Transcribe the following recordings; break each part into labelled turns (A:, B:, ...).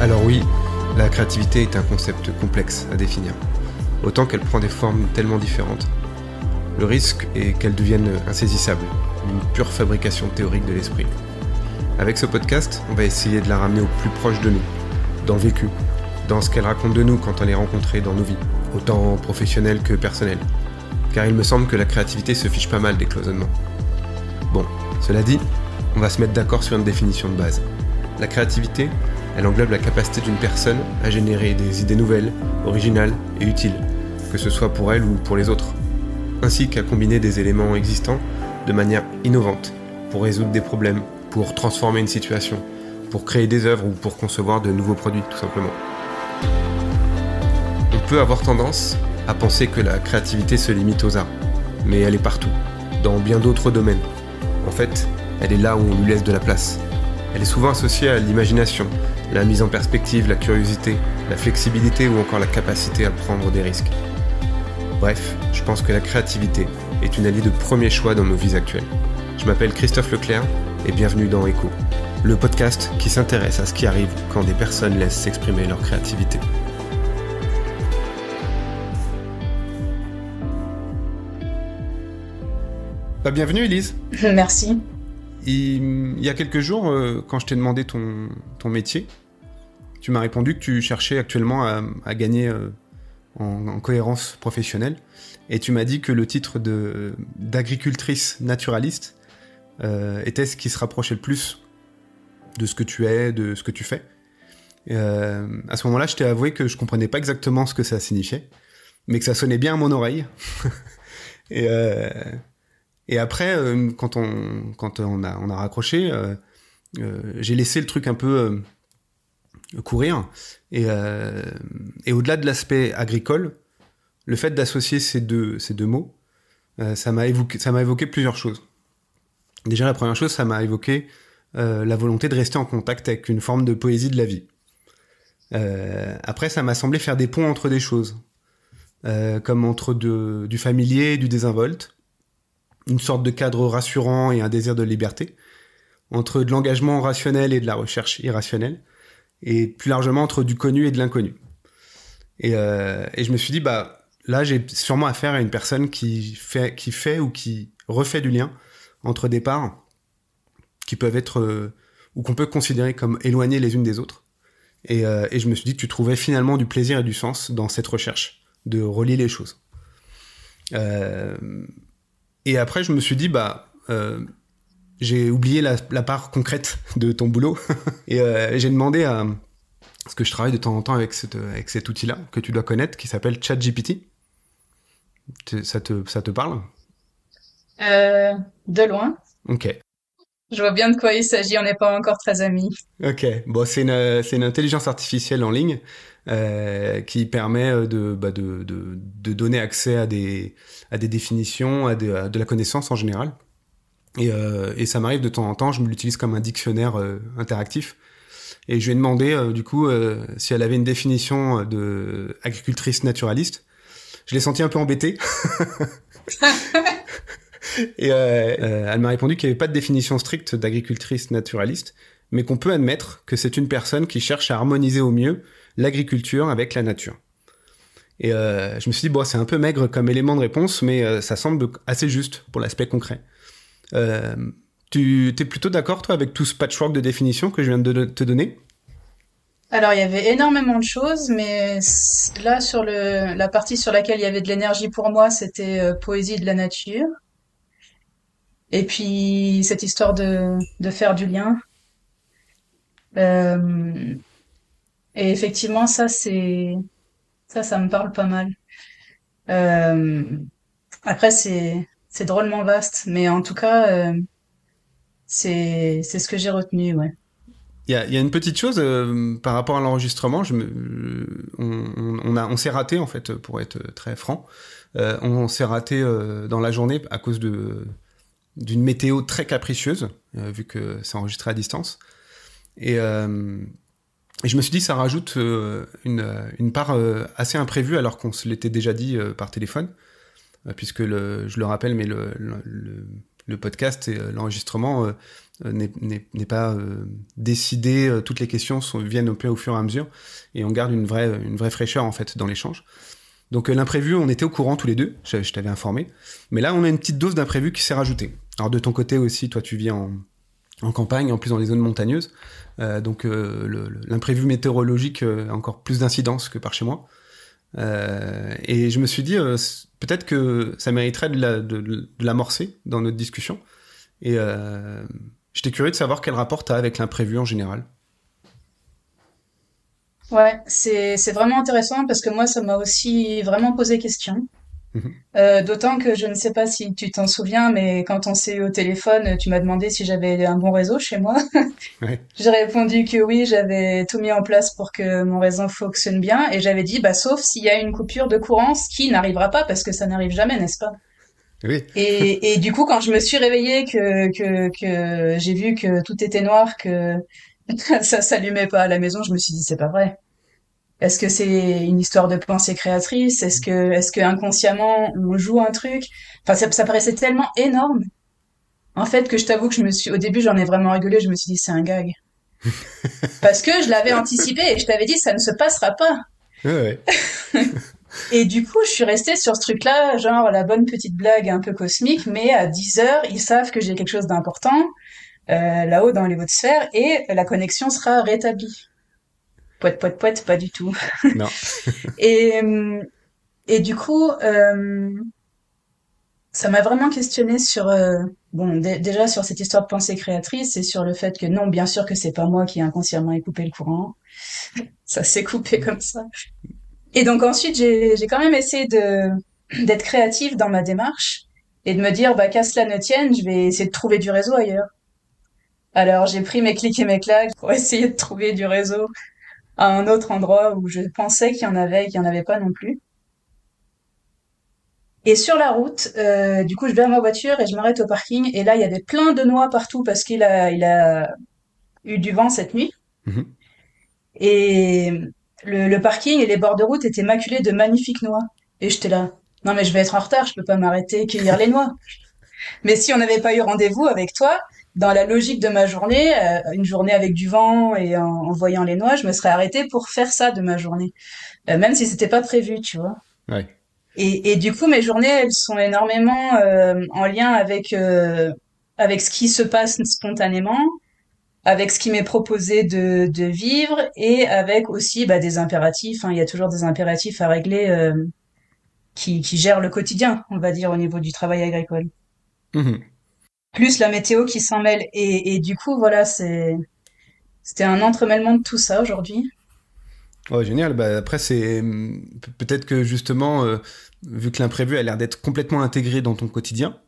A: Alors oui, la créativité est un concept complexe à définir, autant qu'elle prend des formes tellement différentes. Le risque est qu'elle devienne insaisissable, une pure fabrication théorique de l'esprit. Avec ce podcast, on va essayer de la ramener au plus proche de nous, dans le vécu, dans ce qu'elle raconte de nous quand on est rencontrée dans nos vies, autant professionnelles que personnelles. Car il me semble que la créativité se fiche pas mal des cloisonnements. Bon, cela dit, on va se mettre d'accord sur une définition de base. La créativité, elle englobe la capacité d'une personne à générer des idées nouvelles, originales et utiles, que ce soit pour elle ou pour les autres, ainsi qu'à combiner des éléments existants de manière innovante, pour résoudre des problèmes, pour transformer une situation, pour créer des œuvres ou pour concevoir de nouveaux produits, tout simplement. On peut avoir tendance à penser que la créativité se limite aux arts, mais elle est partout, dans bien d'autres domaines. En fait, elle est là où on lui laisse de la place. Elle est souvent associée à l'imagination, la mise en perspective, la curiosité, la flexibilité ou encore la capacité à prendre des risques. Bref, je pense que la créativité est une alliée de premier choix dans nos vies actuelles. Je m'appelle Christophe Leclerc et bienvenue dans Echo, le podcast qui s'intéresse à ce qui arrive quand des personnes laissent s'exprimer leur créativité. Bienvenue Elise.
B: Merci.
A: Il y a quelques jours, quand je t'ai demandé ton métier, tu m'as répondu que tu cherchais actuellement à gagner en cohérence professionnelle, et tu m'as dit que le titre d'agricultrice naturaliste était ce qui se rapprochait le plus de ce que tu es, de ce que tu fais. À ce moment-là, je t'ai avoué que je comprenais pas exactement ce que ça signifiait, mais que ça sonnait bien à mon oreille. Et après, quand on a raccroché, j'ai laissé le truc un peu courir. Et au-delà de l'aspect agricole, le fait d'associer ces deux mots, ça m'a évoqué plusieurs choses. Déjà, la première chose, ça m'a évoqué la volonté de rester en contact avec une forme de poésie de la vie. Après, ça m'a semblé faire des ponts entre des choses, comme entre du familier et du désinvolte, une sorte de cadre rassurant et un désir de liberté, entre de l'engagement rationnel et de la recherche irrationnelle, et plus largement entre du connu et de l'inconnu. Et je me suis dit, là, j'ai sûrement affaire à une personne qui fait ou qui refait du lien entre des parts qui peuvent être, ou qu'on peut considérer comme éloignées les unes des autres. Et je me suis dit que tu trouvais finalement du plaisir et du sens dans cette recherche, de relier les choses. Et après, je me suis dit, j'ai oublié la part concrète de ton boulot. Et j'ai demandé parce que je travaille de temps en temps avec cet outil-là, que tu dois connaître, qui s'appelle ChatGPT. Ça te parle ?
B: De loin.
A: Ok.
B: Je vois bien de quoi il s'agit, on n'est pas encore très amis.
A: Ok. Bon, c'est une intelligence artificielle en ligne qui permet de donner accès à des définitions, à de la connaissance en général. Et ça m'arrive de temps en temps, je me l'utilise comme un dictionnaire interactif. Et je lui ai demandé, si elle avait une définition de agricultrice naturaliste. Je l'ai senti un peu embêté. Et elle m'a répondu qu'il n'y avait pas de définition stricte d'agricultrice naturaliste, mais qu'on peut admettre que c'est une personne qui cherche à harmoniser au mieux l'agriculture avec la nature. Et je me suis dit, c'est un peu maigre comme élément de réponse, mais ça semble assez juste pour l'aspect concret. Tu t'es plutôt d'accord, toi, avec tout ce patchwork de définitions que je viens de te donner ?
B: Alors, il y avait énormément de choses, mais là, sur la partie sur laquelle il y avait de l'énergie pour moi, c'était poésie de la nature. Et puis, cette histoire de faire du lien. Euh, et effectivement, ça me parle pas mal. Euh, Après, c'est drôlement vaste, mais en tout cas, c'est ce que j'ai retenu, ouais.
A: Il y a une petite chose par rapport à l'enregistrement. On s'est raté, en fait, pour être très franc. On s'est raté dans la journée à cause d'une météo très capricieuse, vu que c'est enregistré à distance. Et je me suis dit, ça rajoute une part assez imprévue, alors qu'on se l'était déjà dit par téléphone, puisque je le rappelle, mais le podcast et l'enregistrement n'est pas décidé. Toutes les questions viennent au fur et à mesure et on garde une vraie fraîcheur en fait dans l'échange. Donc l'imprévu, on était au courant tous les deux, je t'avais informé. Mais là, on a une petite dose d'imprévu qui s'est rajoutée. Alors de ton côté aussi, toi tu vis en campagne, en plus dans les zones montagneuses. Donc l'imprévu météorologique a encore plus d'incidence que par chez moi. Et je me suis dit, peut-être que ça mériterait de l'amorcer dans notre discussion. Et j'étais curieux de savoir quel rapport tu as avec l'imprévu en général.
B: Ouais, c'est vraiment intéressant parce que moi, ça m'a aussi vraiment posé question.
A: Mhm.
B: D'autant que je ne sais pas si tu t'en souviens, mais quand on s'est eu au téléphone, tu m'as demandé si j'avais un bon réseau chez moi.
A: Ouais.
B: J'ai répondu que oui, j'avais tout mis en place pour que mon réseau fonctionne bien, et j'avais dit, bah, sauf s'il y a une coupure de courant, ce qui n'arrivera pas parce que ça n'arrive jamais, n'est-ce pas?
A: Oui.
B: Et du coup, quand je me suis réveillée, que j'ai vu que tout était noir, que ça s'allumait pas à la maison, je me suis dit, c'est pas vrai. Est-ce que c'est une histoire de pensée créatrice? Est-ce que inconsciemment on joue un truc? Enfin, ça paraissait tellement énorme. En fait, que je t'avoue que au début, j'en ai vraiment rigolé. Je me suis dit, c'est un gag. Parce que je l'avais anticipé et je t'avais dit, ça ne se passera pas.
A: Ouais.
B: Et du coup, je suis restée sur ce truc-là, genre la bonne petite blague un peu cosmique, mais à 10 heures, ils savent que j'ai quelque chose d'important, là-haut dans les hautes sphères, et la connexion sera rétablie. Poète, poète, poète, pas du tout.
A: Non.
B: Et, et du coup, ça m'a vraiment questionné sur, bon, déjà sur cette histoire de pensée créatrice et sur le fait que non, bien sûr que c'est pas moi qui inconsciemment ai coupé le courant. Ça s'est coupé comme ça. Et donc ensuite, j'ai quand même essayé d'être créative dans ma démarche et de me dire, bah, qu'à cela ne tienne, je vais essayer de trouver du réseau ailleurs. Alors j'ai pris mes clics et mes claques pour essayer de trouver du réseau à un autre endroit où je pensais qu'il y en avait et qu'il n'y en avait pas non plus. Et sur la route, du coup, je vais à ma voiture et je m'arrête au parking. Et là, il y avait plein de noix partout parce qu'il a eu du vent cette nuit.
A: Mhm.
B: Et le parking et les bords de route étaient maculés de magnifiques noix. Et j'étais là, non mais je vais être en retard, je peux pas m'arrêter et cueillir les noix. Mais si on n'avait pas eu rendez-vous avec toi, dans la logique de ma journée, une journée avec du vent et en voyant les noix, je me serais arrêtée pour faire ça de ma journée, même si c'était pas prévu, tu vois.
A: Ouais.
B: Et du coup, mes journées, elles sont énormément en lien avec ce qui se passe spontanément, avec ce qui m'est proposé de vivre et avec aussi bah, des impératifs. Hein. Il y a toujours des impératifs à régler qui gèrent le quotidien, on va dire, au niveau du travail agricole.
A: Mhm.
B: Plus la météo qui s'en mêle. Et du coup, voilà, c'était un entremêlement de tout ça aujourd'hui.
A: Ouais, génial. Bah, après, peut-être que justement, vu que l'imprévu a l'air d'être complètement intégré dans ton quotidien,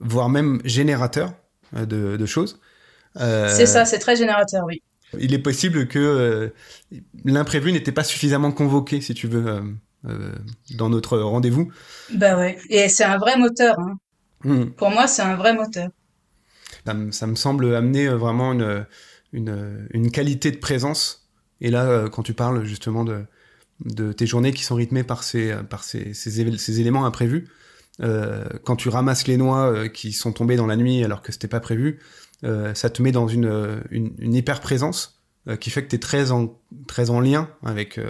A: voire même générateur de choses,
B: C'est
A: euh,
B: ça, c'est très générateur, oui.
A: il est possible que l'imprévu n'était pas suffisamment convoqué, si tu veux, euh, dans notre rendez-vous.
B: Bah ouais. Et c'est un vrai moteur. Hein.
A: Mhm.
B: Pour moi, c'est un vrai moteur.
A: Ça me semble amener vraiment une qualité de présence. Et là, quand tu parles justement de tes journées qui sont rythmées par ces éléments imprévus, quand tu ramasses les noix qui sont tombées dans la nuit alors que c'était pas prévu, ça te met dans une hyper présence qui fait que tu es très en lien avec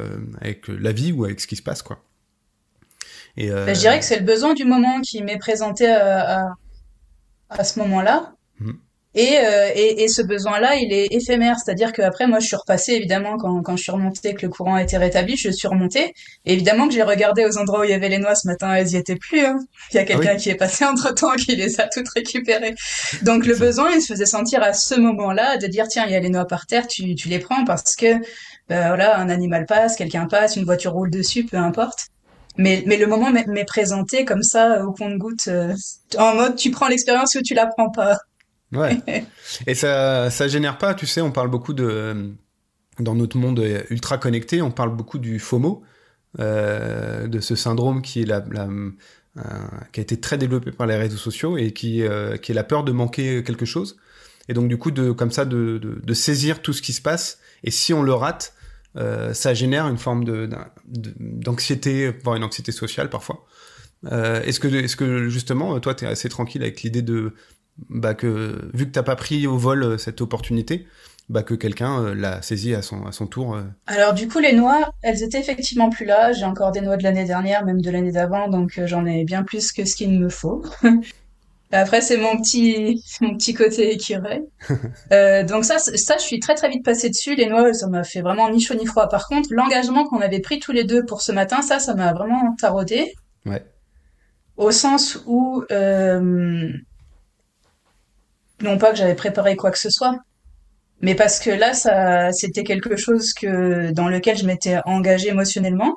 A: la vie ou avec ce qui se passe, quoi. Et
B: Bah, je dirais que c'est le besoin du moment qui m'est présenté à ce moment-là.
A: mhm.
B: Et ce besoin-là, il est éphémère. C'est-à-dire qu'après, moi, je suis repassée, évidemment, quand je suis remontée, que le courant a été rétabli, je suis remontée. Et évidemment que j'ai regardé aux endroits où il y avait les noix ce matin, elles y étaient plus. Hein. Il y a
A: Ah
B: quelqu'un
A: oui,
B: qui est passé entre-temps, qui les a toutes récupérées. Donc le
A: ça.
B: besoin, il se faisait sentir à ce moment-là de dire, tiens, il y a les noix par terre, tu les prends parce que, voilà, un animal passe, quelqu'un passe, une voiture roule dessus, peu importe. Mais le moment m'est présenté comme ça, au compte-goutte, en mode, tu prends l'expérience ou tu la prends pas.
A: Ouais. Et ça génère pas, tu sais, on parle beaucoup dans notre monde ultra connecté, on parle beaucoup du FOMO, de ce syndrome qui est qui a été très développé par les réseaux sociaux et qui est la peur de manquer quelque chose. Et donc du coup, comme ça, de saisir tout ce qui se passe. Et si on le rate, ça génère une forme d'anxiété, voire une anxiété sociale parfois. Est-ce que justement, toi, t'es assez tranquille avec l'idée bah que vu que t'as pas pris au vol cette opportunité, bah que quelqu'un l'a saisi à son tour.
B: Alors du coup, les noix, elles étaient effectivement plus là. J'ai encore des noix de l'année dernière, même de l'année d'avant, donc j'en ai bien plus que ce qu'il me faut. Après, c'est mon petit côté écureuil. Donc ça, je suis très très vite passée dessus. Les noix, ça m'a fait vraiment ni chaud ni froid. Par contre, l'engagement qu'on avait pris tous les deux pour ce matin, ça m'a vraiment taraudé.
A: Ouais.
B: Au sens où, non pas que j'avais préparé quoi que ce soit, mais parce que là, c'était quelque chose dans lequel je m'étais engagée émotionnellement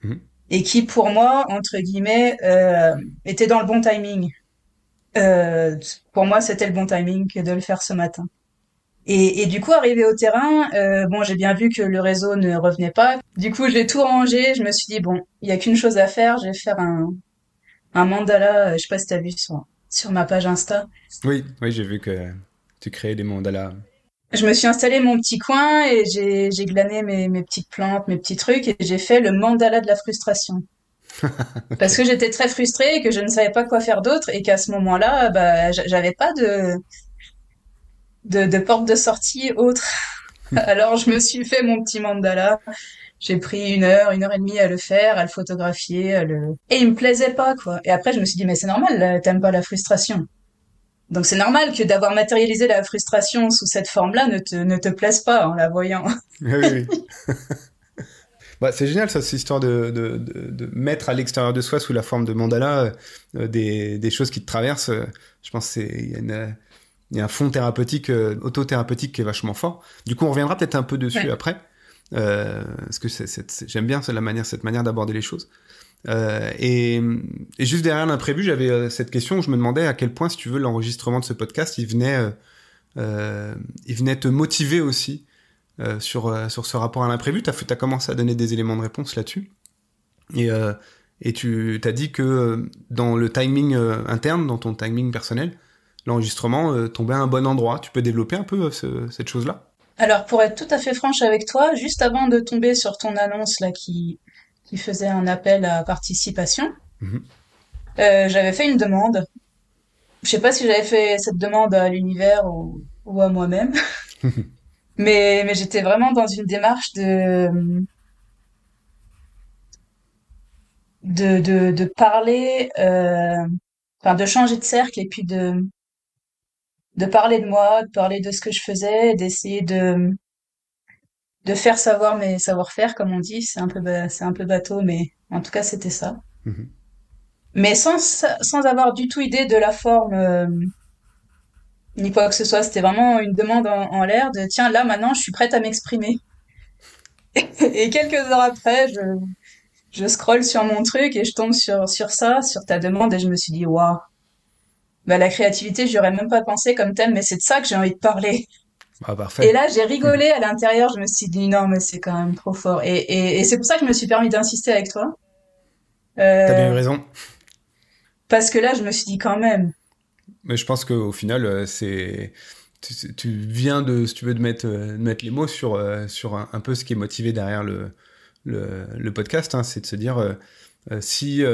A: Mhm.
B: et qui, pour moi, entre guillemets, était dans le bon timing. Pour moi, c'était le bon timing que de le faire ce matin. Et du coup, arrivé au terrain, bon, j'ai bien vu que le réseau ne revenait pas. Du coup, j'ai tout rangé. Je me suis dit, bon, il y a qu'une chose à faire. Je vais faire un mandala. Je sais pas si t'as vu sur ma page Insta.
A: Oui, oui, j'ai vu que tu créais des mandalas.
B: Je me suis installé mon petit coin et j'ai glané mes petites plantes, mes petits trucs et j'ai fait le mandala de la frustration. Parce
A: Ok.
B: que j'étais très frustrée et que je ne savais pas quoi faire d'autre et qu'à ce moment-là, bah, j'avais pas de porte de sortie autre. Alors je me suis fait mon petit mandala. J'ai pris une heure et demie à le faire, à le photographier, et il me plaisait pas, quoi. Et après, je me suis dit, mais c'est normal, là, t'aimes pas la frustration. Donc c'est normal que d'avoir matérialisé la frustration sous cette forme-là ne te plaise pas en la voyant.
A: Oui, oui, oui. Bah, c'est génial ça, cette histoire de mettre à l'extérieur de soi sous la forme de mandala des choses qui te traversent. Je pense il y a un fond thérapeutique, autothérapeutique qui est vachement fort. Du coup, on reviendra peut-être un peu dessus
B: Ouais.
A: après, parce que j'aime bien cette manière d'aborder les choses. Et juste derrière l'imprévu, j'avais cette question où je me demandais à quel point, si tu veux, l'enregistrement de ce podcast, il venait te motiver aussi sur ce rapport à l'imprévu. T'as commencé à donner des éléments de réponse là-dessus. Et, euh, et tu t'as dit que dans le timing interne, dans ton timing personnel, l'enregistrement tombait à un bon endroit. Tu peux développer un peu cette chose-là?
B: Alors, pour être tout à fait franche avec toi, juste avant de tomber sur ton annonce là qui faisait un appel à participation,
A: Mhm.
B: j'avais fait une demande. Je sais pas si j'avais fait cette demande à l'univers ou à moi-même, mais j'étais vraiment dans une démarche de parler, enfin de changer de cercle et puis de parler de moi, de parler de ce que je faisais, d'essayer de faire savoir mes savoir-faire, comme on dit. C'est un peu bateau, mais en tout cas, c'était ça.
A: Mhm.
B: Mais sans avoir du tout idée de la forme, ni quoi que ce soit. C'était vraiment une demande en l'air de, tiens, là, maintenant, je suis prête à m'exprimer. Et quelques heures après, je scrolle sur mon truc et je tombe sur ça, sur ta demande, et je me suis dit, waouh, bah, la créativité, j'y aurais même pas pensé comme thème, mais c'est de ça que j'ai envie de parler.
A: Ah,
B: Et
A: parfait.
B: là, j'ai rigolé à l'intérieur, je me suis dit, non, mais c'est quand même trop fort. Et c'est pour ça que je me suis permis d'insister avec toi.
A: T'as bien eu
B: Euh,
A: raison.
B: Parce que là, je me suis dit quand même.
A: Mais je pense qu'au final, tu viens si tu veux, de mettre les mots sur un peu ce qui est motivé derrière le podcast. Hein. C'est de se dire si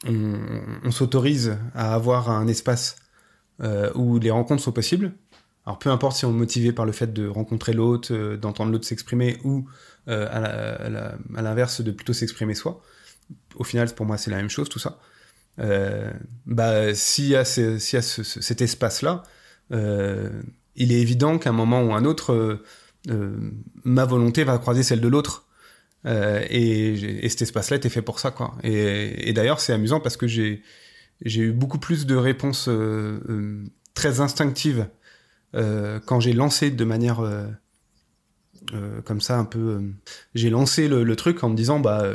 A: on s'autorise à avoir un espace où les rencontres sont possibles. Alors peu importe si on est motivé par le fait de rencontrer l'autre, d'entendre l'autre s'exprimer, ou à l'inverse de plutôt s'exprimer soi. Au final, pour moi, c'est la même chose, tout ça. Bah, s'il y a cet espace-là, euh, il est évident qu'à un moment ou un autre, ma volonté va croiser celle de l'autre. Et cet espace-là était fait pour ça, quoi. Et d'ailleurs, c'est amusant parce que j'ai eu beaucoup plus de réponses très instinctives quand j'ai lancé de manière comme ça un peu. J'ai lancé le truc en me disant bah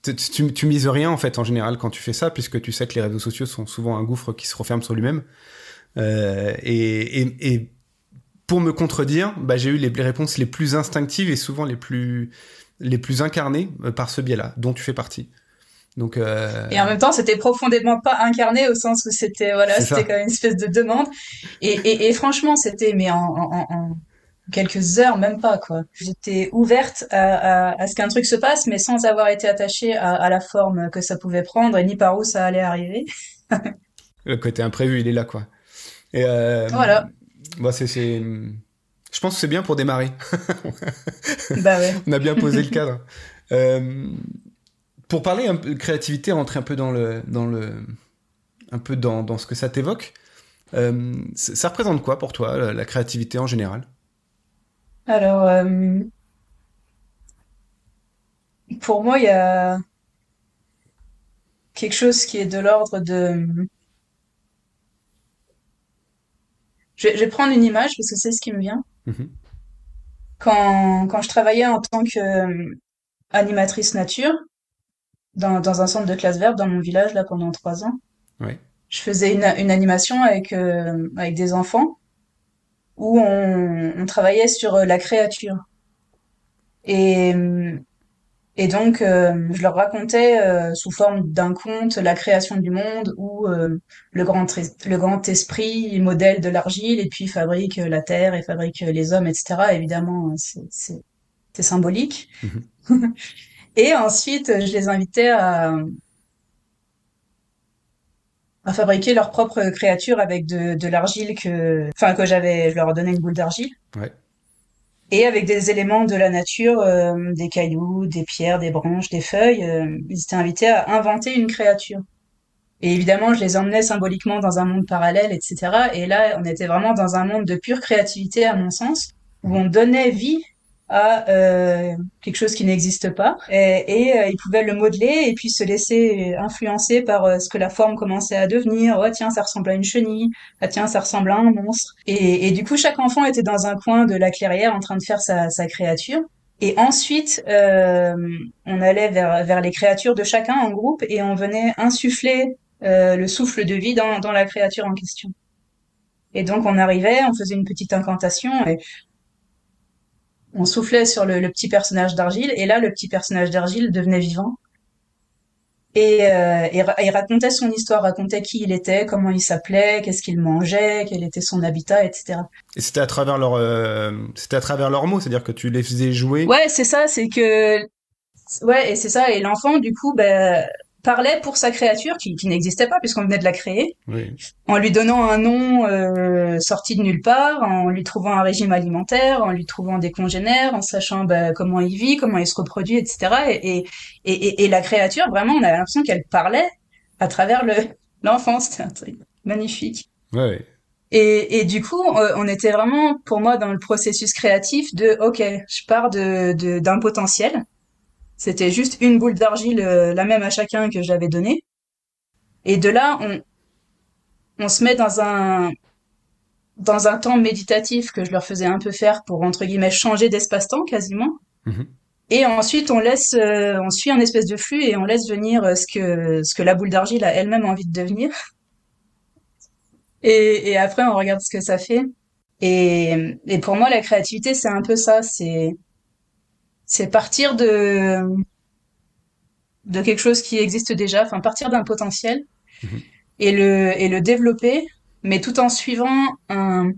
A: tu mises rien en fait en général quand tu fais ça puisque tu sais que les réseaux sociaux sont souvent un gouffre qui se referme sur lui-même. Et pour me contredire, bah, j'ai eu les réponses les plus instinctives et souvent les plus incarnées par ce biais-là, dont tu fais partie. Donc
B: Et en même temps, c'était profondément pas incarné au sens où voilà,
A: c'est
B: c'était
A: ça.
B: comme une espèce de demande. Et franchement, c'était, mais en quelques heures, même pas, quoi. J'étais ouverte à ce qu'un truc se passe, mais sans avoir été attachée à la forme que ça pouvait prendre et ni par où ça allait arriver.
A: Le côté imprévu, il est là, quoi. Et
B: Voilà.
A: bon, je pense que c'est bien pour démarrer.
B: Bah ouais.
A: On a bien posé le cadre. Pour parler un peu de créativité, rentrer un peu un peu dans ce que ça t'évoque. Ça représente quoi pour toi, la créativité en général?
B: Alors, pour moi, il y a quelque chose qui est de l'ordre de... Je vais prendre une image parce que c'est ce qui me vient.
A: Mhm.
B: Quand je travaillais en tant que animatrice nature dans un centre de classe verte dans mon village là pendant 3 ans,
A: Ouais.
B: je faisais une animation avec des enfants où on travaillait sur la créature. Et, et donc, je leur racontais sous forme d'un conte la création du monde où le grand esprit modèle de l'argile et puis fabrique la terre et fabrique les hommes, etc. Évidemment, c'est symbolique.
A: Mhm.
B: Et ensuite, je les invitais à fabriquer leur propre créature avec de l'argile je leur donnais une boule d'argile.
A: Ouais.
B: Et avec des éléments de la nature, des cailloux, des pierres, des branches, des feuilles, ils étaient invités à inventer une créature. Et évidemment, je les emmenais symboliquement dans un monde parallèle, etc. Et là, on était vraiment dans un monde de pure créativité, à mon sens, où on
A: Mhm.
B: donnait vie à quelque chose qui n'existe pas. Et ils pouvaient le modeler et puis se laisser influencer par ce que la forme commençait à devenir. Oh tiens, ça ressemble à une chenille. Ah tiens, ça ressemble à un monstre. Et du coup, chaque enfant était dans un coin de la clairière en train de faire sa créature. Et ensuite, on allait vers les créatures de chacun en groupe et on venait insuffler le souffle de vie dans la créature en question. Et donc on arrivait, on faisait une petite incantation et on soufflait sur le petit personnage d'argile et là le petit personnage d'argile devenait vivant et racontait son histoire, racontait qui il était, comment il s'appelait, qu'est-ce qu'il mangeait, quel était son habitat, etc.
A: Et c'était à travers leurs mots, c'est-à-dire que tu les faisais jouer.
B: Ouais, c'est ça, c'est que ouais, et c'est ça. Et l'enfant, du coup, ben, parlait pour sa créature qui n'existait pas puisqu'on venait de la créer,
A: Oui.
B: en lui donnant un nom sorti de nulle part, en lui trouvant un régime alimentaire, en lui trouvant des congénères, en sachant ben, comment il vit, comment il se reproduit, etc. Et la créature, vraiment, on a l'impression qu'elle parlait à travers l'enfant. C'était un truc magnifique.
A: Ouais, ouais.
B: Et du coup, on était vraiment, pour moi, dans le processus créatif de, ok, je pars d'un potentiel. C'était juste une boule d'argile, la même à chacun que j'avais donnée. Et de là, on se met dans un temps méditatif que je leur faisais un peu faire pour, entre guillemets, changer d'espace-temps quasiment.
A: Mhm.
B: Et ensuite, on suit un espèce de flux et on laisse venir ce que la boule d'argile a elle-même envie de devenir. Et après, on regarde ce que ça fait. Et pour moi, la créativité, c'est un peu ça. C'est partir de quelque chose qui existe déjà, enfin, partir d'un potentiel
A: Mhm.
B: et le développer, mais tout en suivant une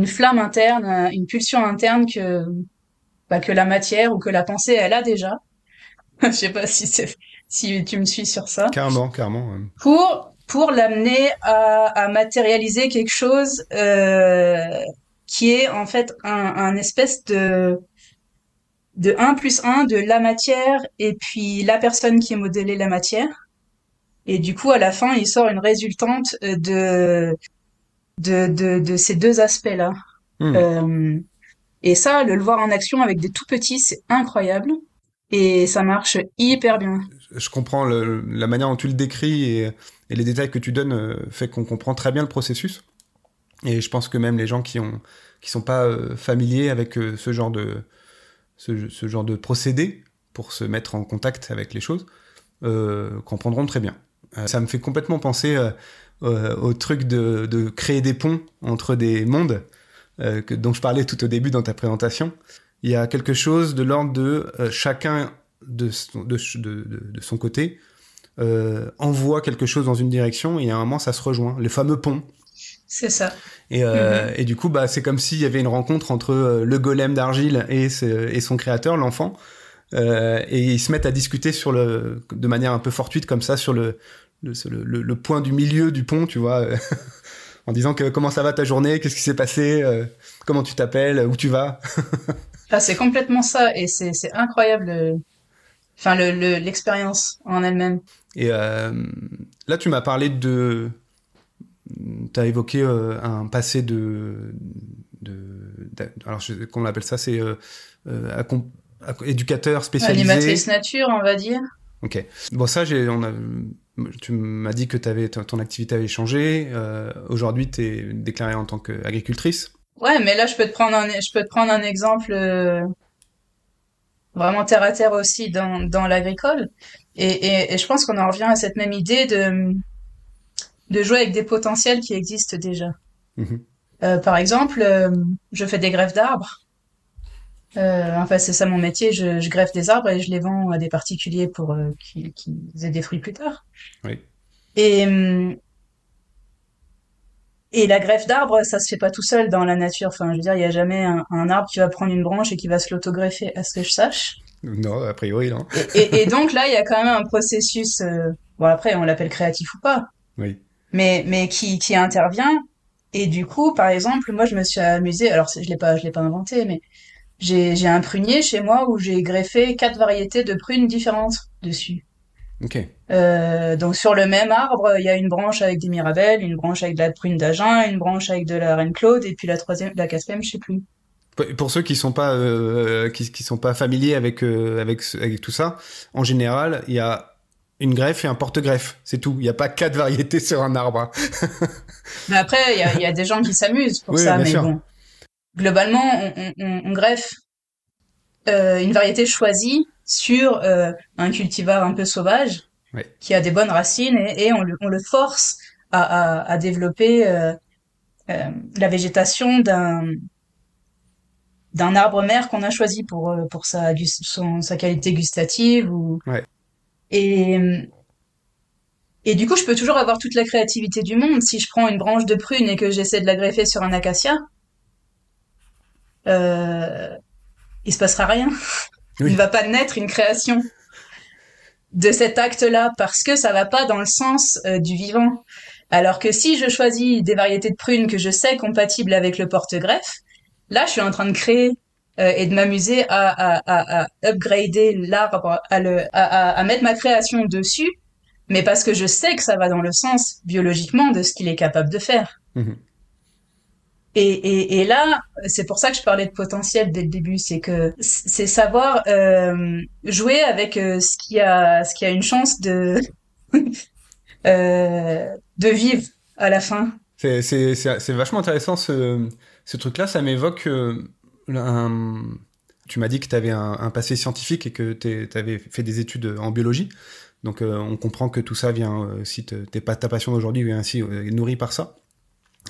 B: flamme interne, une pulsion interne que la matière ou que la pensée, elle a déjà. Je sais pas si tu me suis sur ça.
A: Carrément, carrément.
B: Pour l'amener à matérialiser quelque chose qui est en fait un espèce de 1 plus 1 de la matière et puis la personne qui est modélée la matière. Et du coup, à la fin, il sort une résultante de ces deux aspects-là.
A: Hmm.
B: Euh, et ça, le voir en action avec des tout petits, c'est incroyable. Et ça marche hyper bien.
A: Je comprends la manière dont tu le décris et les détails que tu donnes fait qu'on comprend très bien le processus. Et je pense que même les gens qui sont pas familiers avec ce genre de procédé pour se mettre en contact avec les choses comprendront très bien. Ça me fait complètement penser au truc de créer des ponts entre des mondes dont je parlais tout au début dans ta présentation. Il y a quelque chose de l'ordre de chacun de son côté envoie quelque chose dans une direction et à un moment ça se rejoint. Les fameux ponts.
B: C'est ça.
A: Et du coup, bah, c'est comme s'il y avait une rencontre entre le golem d'argile et son créateur, l'enfant. Et ils se mettent à discuter de manière un peu fortuite comme ça sur le point du milieu du pont, tu vois, en disant que comment ça va ta journée, qu'est-ce qui s'est passé, comment tu t'appelles, où tu vas.
B: Ah, c'est complètement ça, et c'est incroyable, enfin l'expérience en elle-même.
A: Et là, tu m'as parlé t'as évoqué un passé alors comment on appelle ça, c'est éducateur spécialisé.
B: Animatrice nature, on va dire.
A: Ok. Bon, ça, tu m'as dit que ton activité avait changé. Aujourd'hui, tu es déclarée en tant qu'agricultrice.
B: Ouais, mais là, je peux te prendre un exemple vraiment terre à terre aussi dans l'agricole. Et je pense qu'on en revient à cette même idée de jouer avec des potentiels qui existent déjà.
A: Mhm.
B: Par exemple, je fais des greffes d'arbres. Enfin, c'est ça mon métier. Je greffe des arbres et je les vends à des particuliers pour qu'ils aient des fruits plus tard.
A: Oui.
B: Et, hum, et la greffe d'arbre, ça se fait pas tout seul dans la nature. Enfin, je veux dire, il y a jamais un arbre qui va prendre une branche et qui va se l'autogreffer, à ce que je sache.
A: Non, a priori, non.
B: Et donc là, il y a quand même un processus, bon après, on l'appelle créatif ou pas,
A: Oui.
B: mais qui intervient. Et du coup, par exemple, moi, je me suis amusée. Alors, je l'ai pas inventé, mais j'ai un prunier chez moi où j'ai greffé 4 variétés de prunes différentes dessus.
A: Ok.
B: Donc sur le même arbre, il y a une branche avec des mirabelles, une branche avec de la prune d'Agen, une branche avec de la reine Claude, et puis la quatrième, je sais plus.
A: Pour ceux qui sont pas qui sont pas familiers avec tout ça, en général, il y a une greffe et un porte-greffe, c'est tout. Il n'y a pas 4 variétés sur un arbre, hein.
B: Mais après, il y a des gens qui s'amusent pour
A: Oui,
B: ça,
A: bien
B: mais
A: sûr.
B: bon. Globalement, on greffe une variété choisie sur un cultivar un peu sauvage
A: Oui.
B: qui a des bonnes racines et on le force à développer la végétation d'un arbre mère qu'on a choisi pour sa qualité gustative
A: Ouais.
B: et et du coup je peux toujours avoir toute la créativité du monde si je prends une branche de prune et que j'essaie de la greffer sur un acacia, euh, il se passera rien. Il ne
A: Oui.
B: va pas naître une création de cet acte-là parce que ça va pas dans le sens du vivant. Alors que si je choisis des variétés de prunes que je sais compatibles avec le porte-greffe, là, je suis en train de créer et de m'amuser à upgrader l'arbre, à mettre ma création dessus, mais parce que je sais que ça va dans le sens biologiquement de ce qu'il est capable de faire.
A: Mhm.
B: Et là, c'est pour ça que je parlais de potentiel dès le début, c'est que c'est savoir jouer avec ce qui a une chance de vivre à la fin.
A: C'est vachement intéressant ce truc-là. Ça m'évoque un. Tu m'as dit que tu avais un passé scientifique et que tu avais fait des études en biologie. Donc on comprend que tout ça vient aussi, ta passion d'aujourd'hui est ainsi nourrie par ça.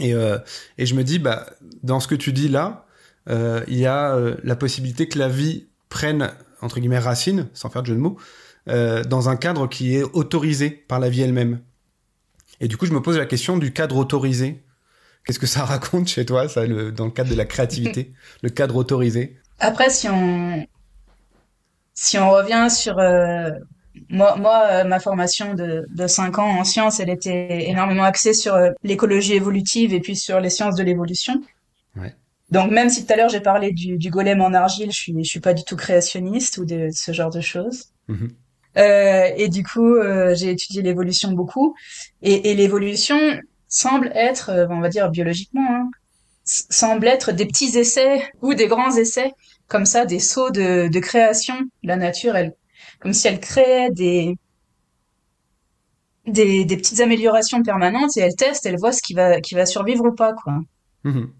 A: Et je me dis, bah, dans ce que tu dis là, il y a la possibilité que la vie prenne, entre guillemets, racine, sans faire de jeu de mots, dans un cadre qui est autorisé par la vie elle-même. Et du coup, je me pose la question du cadre autorisé. Qu'est-ce que ça raconte chez toi, ça, dans le cadre de la créativité, le cadre autorisé?
B: Après, si on revient sur ma formation de 5 ans en sciences, elle était énormément axée sur l'écologie évolutive et puis sur les sciences de l'évolution.
A: Ouais.
B: Donc même si tout à l'heure j'ai parlé du golem en argile, je suis pas du tout créationniste ou de ce genre de choses.
A: Mhm.
B: Et du coup, j'ai étudié l'évolution beaucoup. Et l'évolution semble être, on va dire biologiquement, hein, semble être des petits essais ou des grands essais, comme ça, des sauts de création. La nature, elle, comme si elle créait des petites améliorations permanentes et elle teste, elle voit ce qui va survivre ou pas, quoi.
A: Mhm.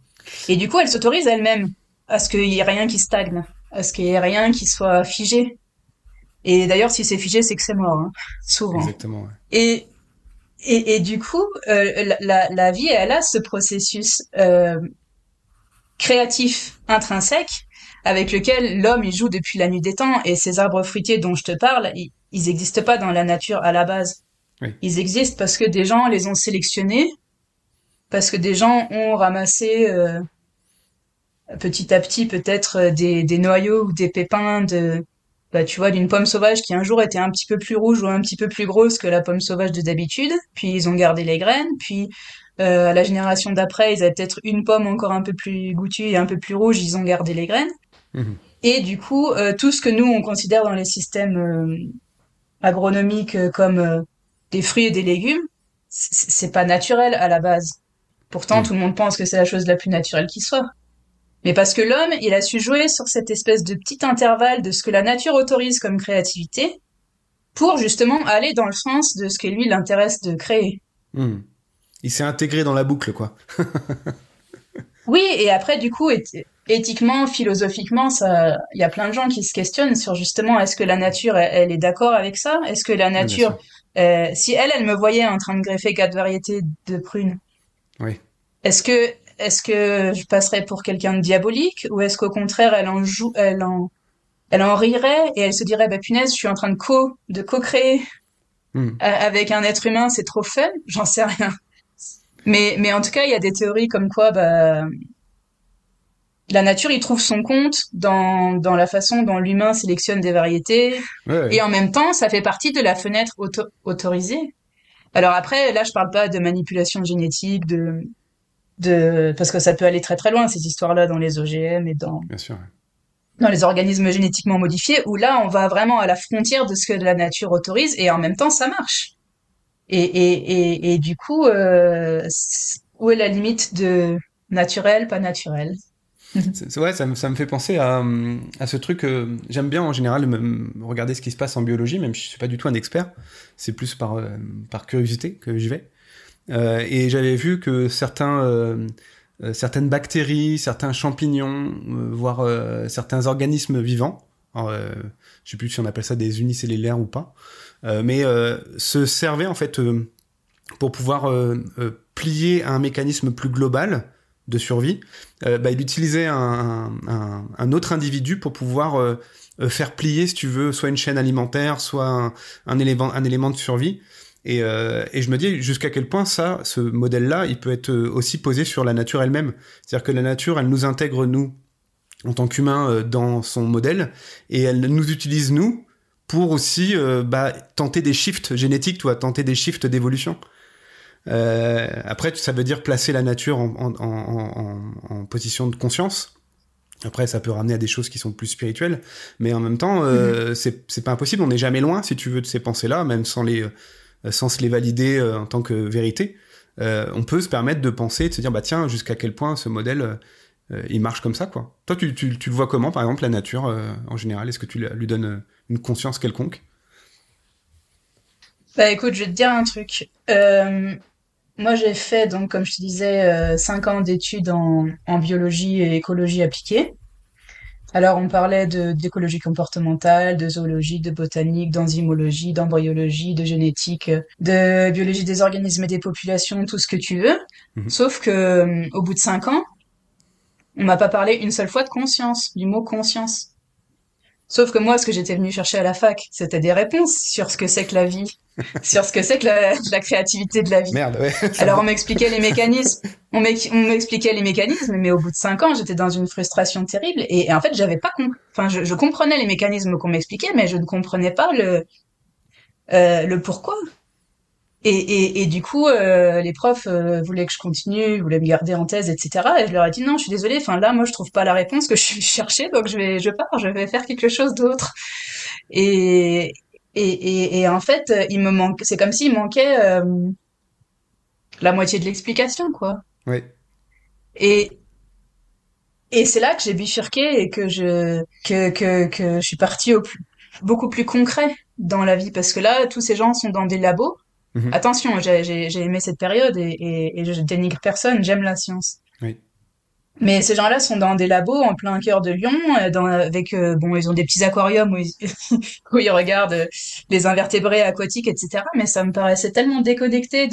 B: Et du coup, elle s'autorise elle-même à ce qu'il y ait rien qui stagne, à ce qu'il y ait rien qui soit figé. Et d'ailleurs, si c'est figé, c'est que c'est mort, hein, souvent.
A: Exactement, ouais.
B: Et et du coup, la vie, elle a ce processus créatif intrinsèque avec lequel l'homme il joue depuis la nuit des temps. Et ces arbres fruitiers dont je te parle, ils existent pas dans la nature à la base.
A: Oui.
B: Ils existent parce que des gens les ont sélectionnés, parce que des gens ont ramassé petit à petit peut-être des noyaux ou des pépins tu vois, d'une pomme sauvage qui un jour était un petit peu plus rouge ou un petit peu plus grosse que la pomme sauvage de d'habitude. Puis ils ont gardé les graines. Puis à la génération d'après, ils avaient peut-être une pomme encore un peu plus goûtue et un peu plus rouge. Ils ont gardé les graines.
A: Mhm.
B: Et du coup, tout ce que nous on considère dans les systèmes agronomiques comme des fruits et des légumes, c'est pas naturel à la base. Pourtant,
A: Oui.
B: tout le monde pense que c'est la chose la plus naturelle qui soit. Mais parce que l'homme, il a su jouer sur cette espèce de petit intervalle de ce que la nature autorise comme créativité pour justement aller dans le sens de ce que lui l'intéresse de créer.
A: Mhm. Il s'est intégré dans la boucle, quoi.
B: Oui, et après, du coup, éthiquement, philosophiquement, ça, il y a plein de gens qui se questionnent sur justement est-ce que la nature, elle est d'accord avec ça? Est-ce que la
A: Oui, bien
B: nature,
A: sûr.
B: si elle me voyait en train de greffer 4 variétés de prunes,
A: Oui.
B: est-ce que, est-ce que je passerais pour quelqu'un de diabolique ou est-ce qu'au contraire, elle en rirait et elle se dirait, bah punaise, je suis en train de co-créer
A: Mhm.
B: avec un être humain, c'est trop fun? J'en sais rien. Mais en tout cas, il y a des théories comme quoi, bah, la nature, il trouve son compte dans la façon dont l'humain sélectionne des variétés.
A: Ouais,
B: Et
A: ouais.
B: en même temps, ça fait partie de la fenêtre autorisée. Alors après, là, je parle pas de manipulation génétique, parce que ça peut aller très très loin, ces histoires-là, dans les OGM et
A: Bien sûr. Ouais.
B: dans les organismes génétiquement modifiés, où là, on va vraiment à la frontière de ce que la nature autorise, et en même temps, ça marche. Et du coup, où est la limite de naturel, pas naturel?
A: Ouais, ça me fait penser à ce truc. J'aime bien en général regarder ce qui se passe en biologie, même si je suis pas du tout un expert. C'est plus par curiosité que j'y vais. Et j'avais vu que certaines bactéries, certains champignons, voire certains organismes vivants, alors, je sais plus si on appelle ça des unicellulaires ou pas, mais se servaient en fait pour pouvoir plier à un mécanisme plus global de survie. Il utilisait un autre individu pour pouvoir faire plier, si tu veux, soit une chaîne alimentaire, soit un élément de survie. Et je me dis jusqu'à quel point ce modèle-là, il peut être aussi posé sur la nature elle-même. C'est-à-dire que la nature, elle nous intègre, nous, en tant qu'humains, dans son modèle, et elle nous utilise, nous, pour aussi tenter des shifts génétiques, tenter des shifts d'évolution. Après, ça veut dire placer la nature en position de conscience. Après, ça peut ramener à des choses qui sont plus spirituelles, mais en même temps,
B: Mhm.
A: c'est pas impossible. On n'est jamais loin, si tu veux, de ces pensées-là, même sans se les valider en tant que vérité. On peut se permettre de penser, de se dire, bah tiens, jusqu'à quel point ce modèle, il marche comme ça, quoi. Toi, tu le vois comment, par exemple, la nature en général? Est-ce que tu lui donnes une conscience quelconque?
B: Bah écoute, je vais te dire un truc. Moi, j'ai fait, donc, comme je te disais, 5 ans d'études en biologie et écologie appliquée. Alors, on parlait d'écologie comportementale, de zoologie, de botanique, d'enzymologie, d'embryologie, de génétique, de biologie des organismes et des populations, tout ce que tu veux.
A: Mhm.
B: Sauf que, au bout de 5 ans, on m'a pas parlé une seule fois de conscience, du mot conscience. Sauf que moi, ce que j'étais venue chercher à la fac, c'était des réponses sur ce que c'est que la vie, sur ce que c'est que la créativité de la vie.
A: Merde, ouais, ça
B: Alors on
A: va.
B: m'expliquait les mécanismes, on m'expliquait les mécanismes, mais au bout de 5 ans, j'étais dans une frustration terrible et en fait, j'avais pas compris. Enfin, je comprenais les mécanismes qu'on m'expliquait, mais je ne comprenais pas le pourquoi. Et du coup, les profs voulaient que je continue, voulaient me garder en thèse, etc. Et je leur ai dit non, je suis désolée. Enfin là, moi, je trouve pas la réponse que je cherchais, donc je pars, je vais faire quelque chose d'autre. Et et en fait, il me manque. C'est comme s'il manquait la moitié de l'explication, quoi.
A: Ouais.
B: Et et c'est là que j'ai bifurqué et que je suis partie beaucoup plus concret dans la vie parce que là, tous ces gens sont dans des labos.
A: Mhm.
B: Attention, j'ai aimé cette période et je dénigre personne, j'aime la science.
A: Oui.
B: Mais ces gens-là sont dans des labos en plein cœur de Lyon, avec bon, ils ont des petits aquariums où où ils regardent les invertébrés aquatiques, etc. Mais ça me paraissait tellement déconnecté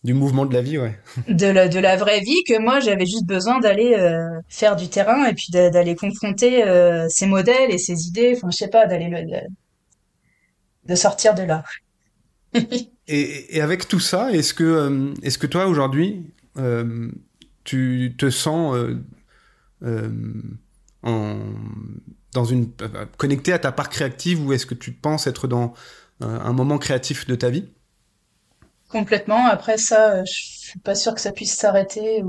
A: Du mouvement de la vie, ouais.
B: de la vraie vie que moi j'avais juste besoin d'aller faire du terrain et puis d'aller confronter ces modèles et ces idées. Enfin, je sais pas, de sortir de là.
A: Et avec tout ça, est-ce que toi, aujourd'hui, tu te sens euh, en dans une connecté à ta part créative, ou est-ce que tu penses être dans un moment créatif de ta vie?
B: Complètement. Après ça, je suis pas sûre que ça puisse s'arrêter.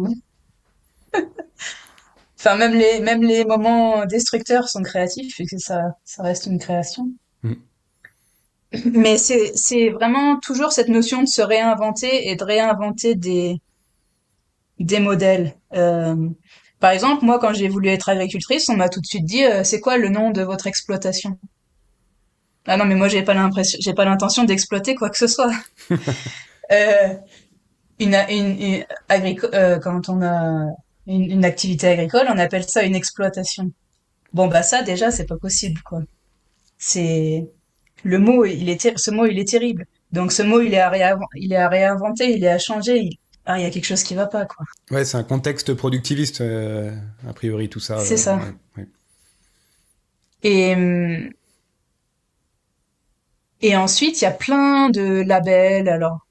B: Enfin, même les moments destructeurs sont créatifs et que ça reste une création.
A: Mm.
B: Mais c'est vraiment toujours cette notion de se réinventer et de réinventer des modèles. Par exemple, moi, quand j'ai voulu être agricultrice, on m'a tout de suite dit, c'est quoi le nom de votre exploitation? Ah non, mais moi, j'ai pas l'intention d'exploiter quoi que ce soit. Euh, quand on a une activité agricole, on appelle ça une exploitation. Bon, bah ça, déjà, c'est pas possible, quoi. C'est ce mot, il est terrible. Donc ce mot, il est à réinventer, il est à changer. Il y a quelque chose qui va pas, quoi.
A: Ouais, c'est un contexte productiviste, a priori, tout ça.
B: C'est ça.
A: Ouais, ouais.
B: Et, et ensuite, il y a plein de labels. Alors,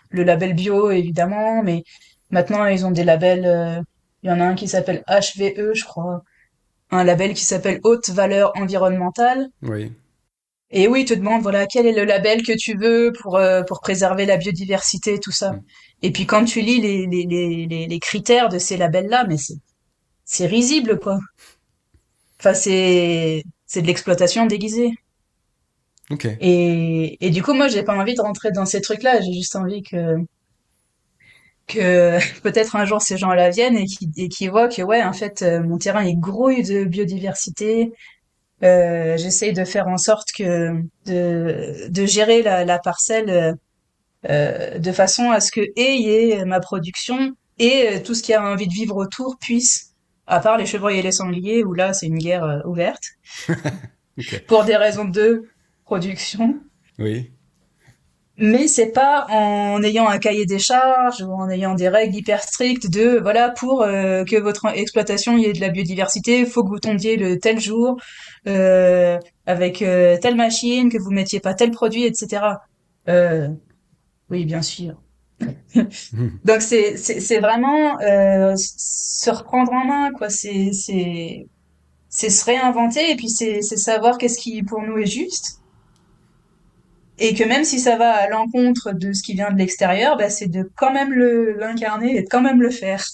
B: le label bio, évidemment, mais maintenant, ils ont des labels. Il y en a un qui s'appelle HVE, je crois. Un label qui s'appelle Haute Valeur Environnementale.
A: Oui.
B: Et oui, ils te demandent, voilà, quel est le label que tu veux pour préserver la biodiversité, tout ça.
A: Mm.
B: Et puis quand tu lis les critères de ces labels-là, mais c'est risible, quoi. Enfin, c'est de l'exploitation déguisée.
A: Ok.
B: Et du coup, moi, j'ai pas envie de rentrer dans ces trucs-là. J'ai juste envie que peut-être un jour ces gens-là viennent et qui voient que, ouais, en fait, mon terrain est grouille de biodiversité. J'essaye de faire en sorte de gérer la parcelle de façon à ce que et y ait ma production et tout ce qui a envie de vivre autour puisse, à part les chevreuils et les sangliers où là c'est une guerre ouverte
A: Ok.
B: pour des raisons de production.
A: Oui.
B: Mais c'est pas en ayant un cahier des charges ou en ayant des règles hyper strictes de voilà pour que votre exploitation y ait de la biodiversité, il faut que vous tombiez le tel jour euh, avec telle machine, que vous mettiez pas tel produit, etc. Euh, oui, bien sûr.
A: Mm.
B: Donc c'est vraiment se reprendre en main, quoi. C'est se réinventer et puis c'est savoir qu'est-ce qui pour nous est juste et que même si ça va à l'encontre de ce qui vient de l'extérieur, bah c'est de quand même le l'incarner et de quand même le faire.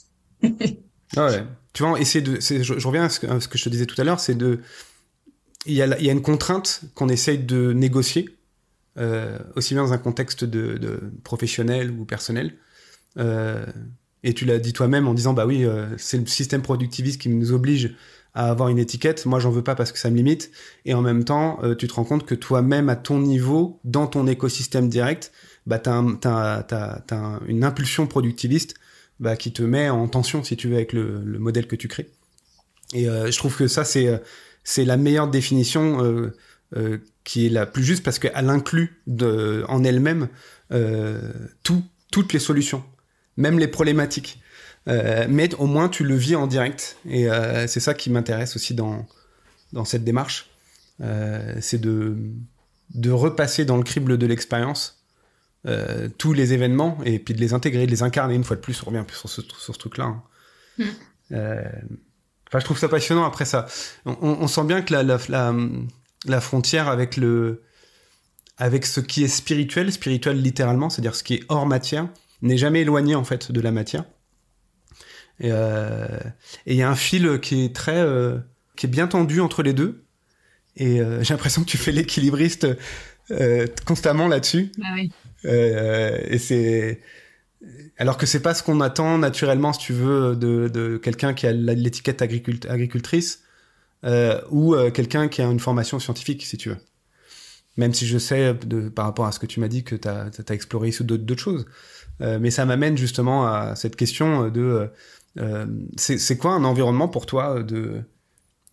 A: Ah ouais. Tu vois, je reviens à ce que je te disais tout à l'heure, c'est de, il y a une contrainte qu'on essaye de négocier, aussi bien dans un contexte de professionnel ou personnel. Euh, et tu l'as dit toi-même en disant, bah oui, c'est le système productiviste qui nous oblige à avoir une étiquette. Moi, j'en veux pas parce que ça me limite. Et en même temps, tu te rends compte que toi-même, à ton niveau, dans ton écosystème direct, bah, une impulsion productiviste, bah, qui te met en tension, si tu veux, avec le modèle que tu crées. Et je trouve que ça, c'est la meilleure définition, qui est la plus juste, parce qu'elle inclut en elle-même toutes les solutions, même les problématiques. Mais au moins, tu le vis en direct. Et c'est ça qui m'intéresse aussi dans cette démarche. C'est de repasser dans le crible de l'expérience tous les événements et puis de les intégrer, de les incarner. Une fois de plus, on revient sur ce truc-là. Hein.
B: Mm.
A: Euh, Enfin, je trouve ça passionnant. Après ça, on sent bien que la frontière avec ce qui est spirituel littéralement, c'est-à-dire ce qui est hors matière, n'est jamais éloigné en fait de la matière. Et il y a un fil qui est bien tendu entre les deux. Et j'ai l'impression que tu fais l'équilibriste constamment là-dessus.
B: Ah oui.
A: Et c'est alors que c'est pas ce qu'on attend naturellement, si tu veux, de quelqu'un qui a l'étiquette agricultrice, ou quelqu'un qui a une formation scientifique, si tu veux. Même si je sais, par rapport à ce que tu m'as dit, que t'as exploré d'autres choses. Mais ça m'amène justement à cette question c'est quoi un environnement pour toi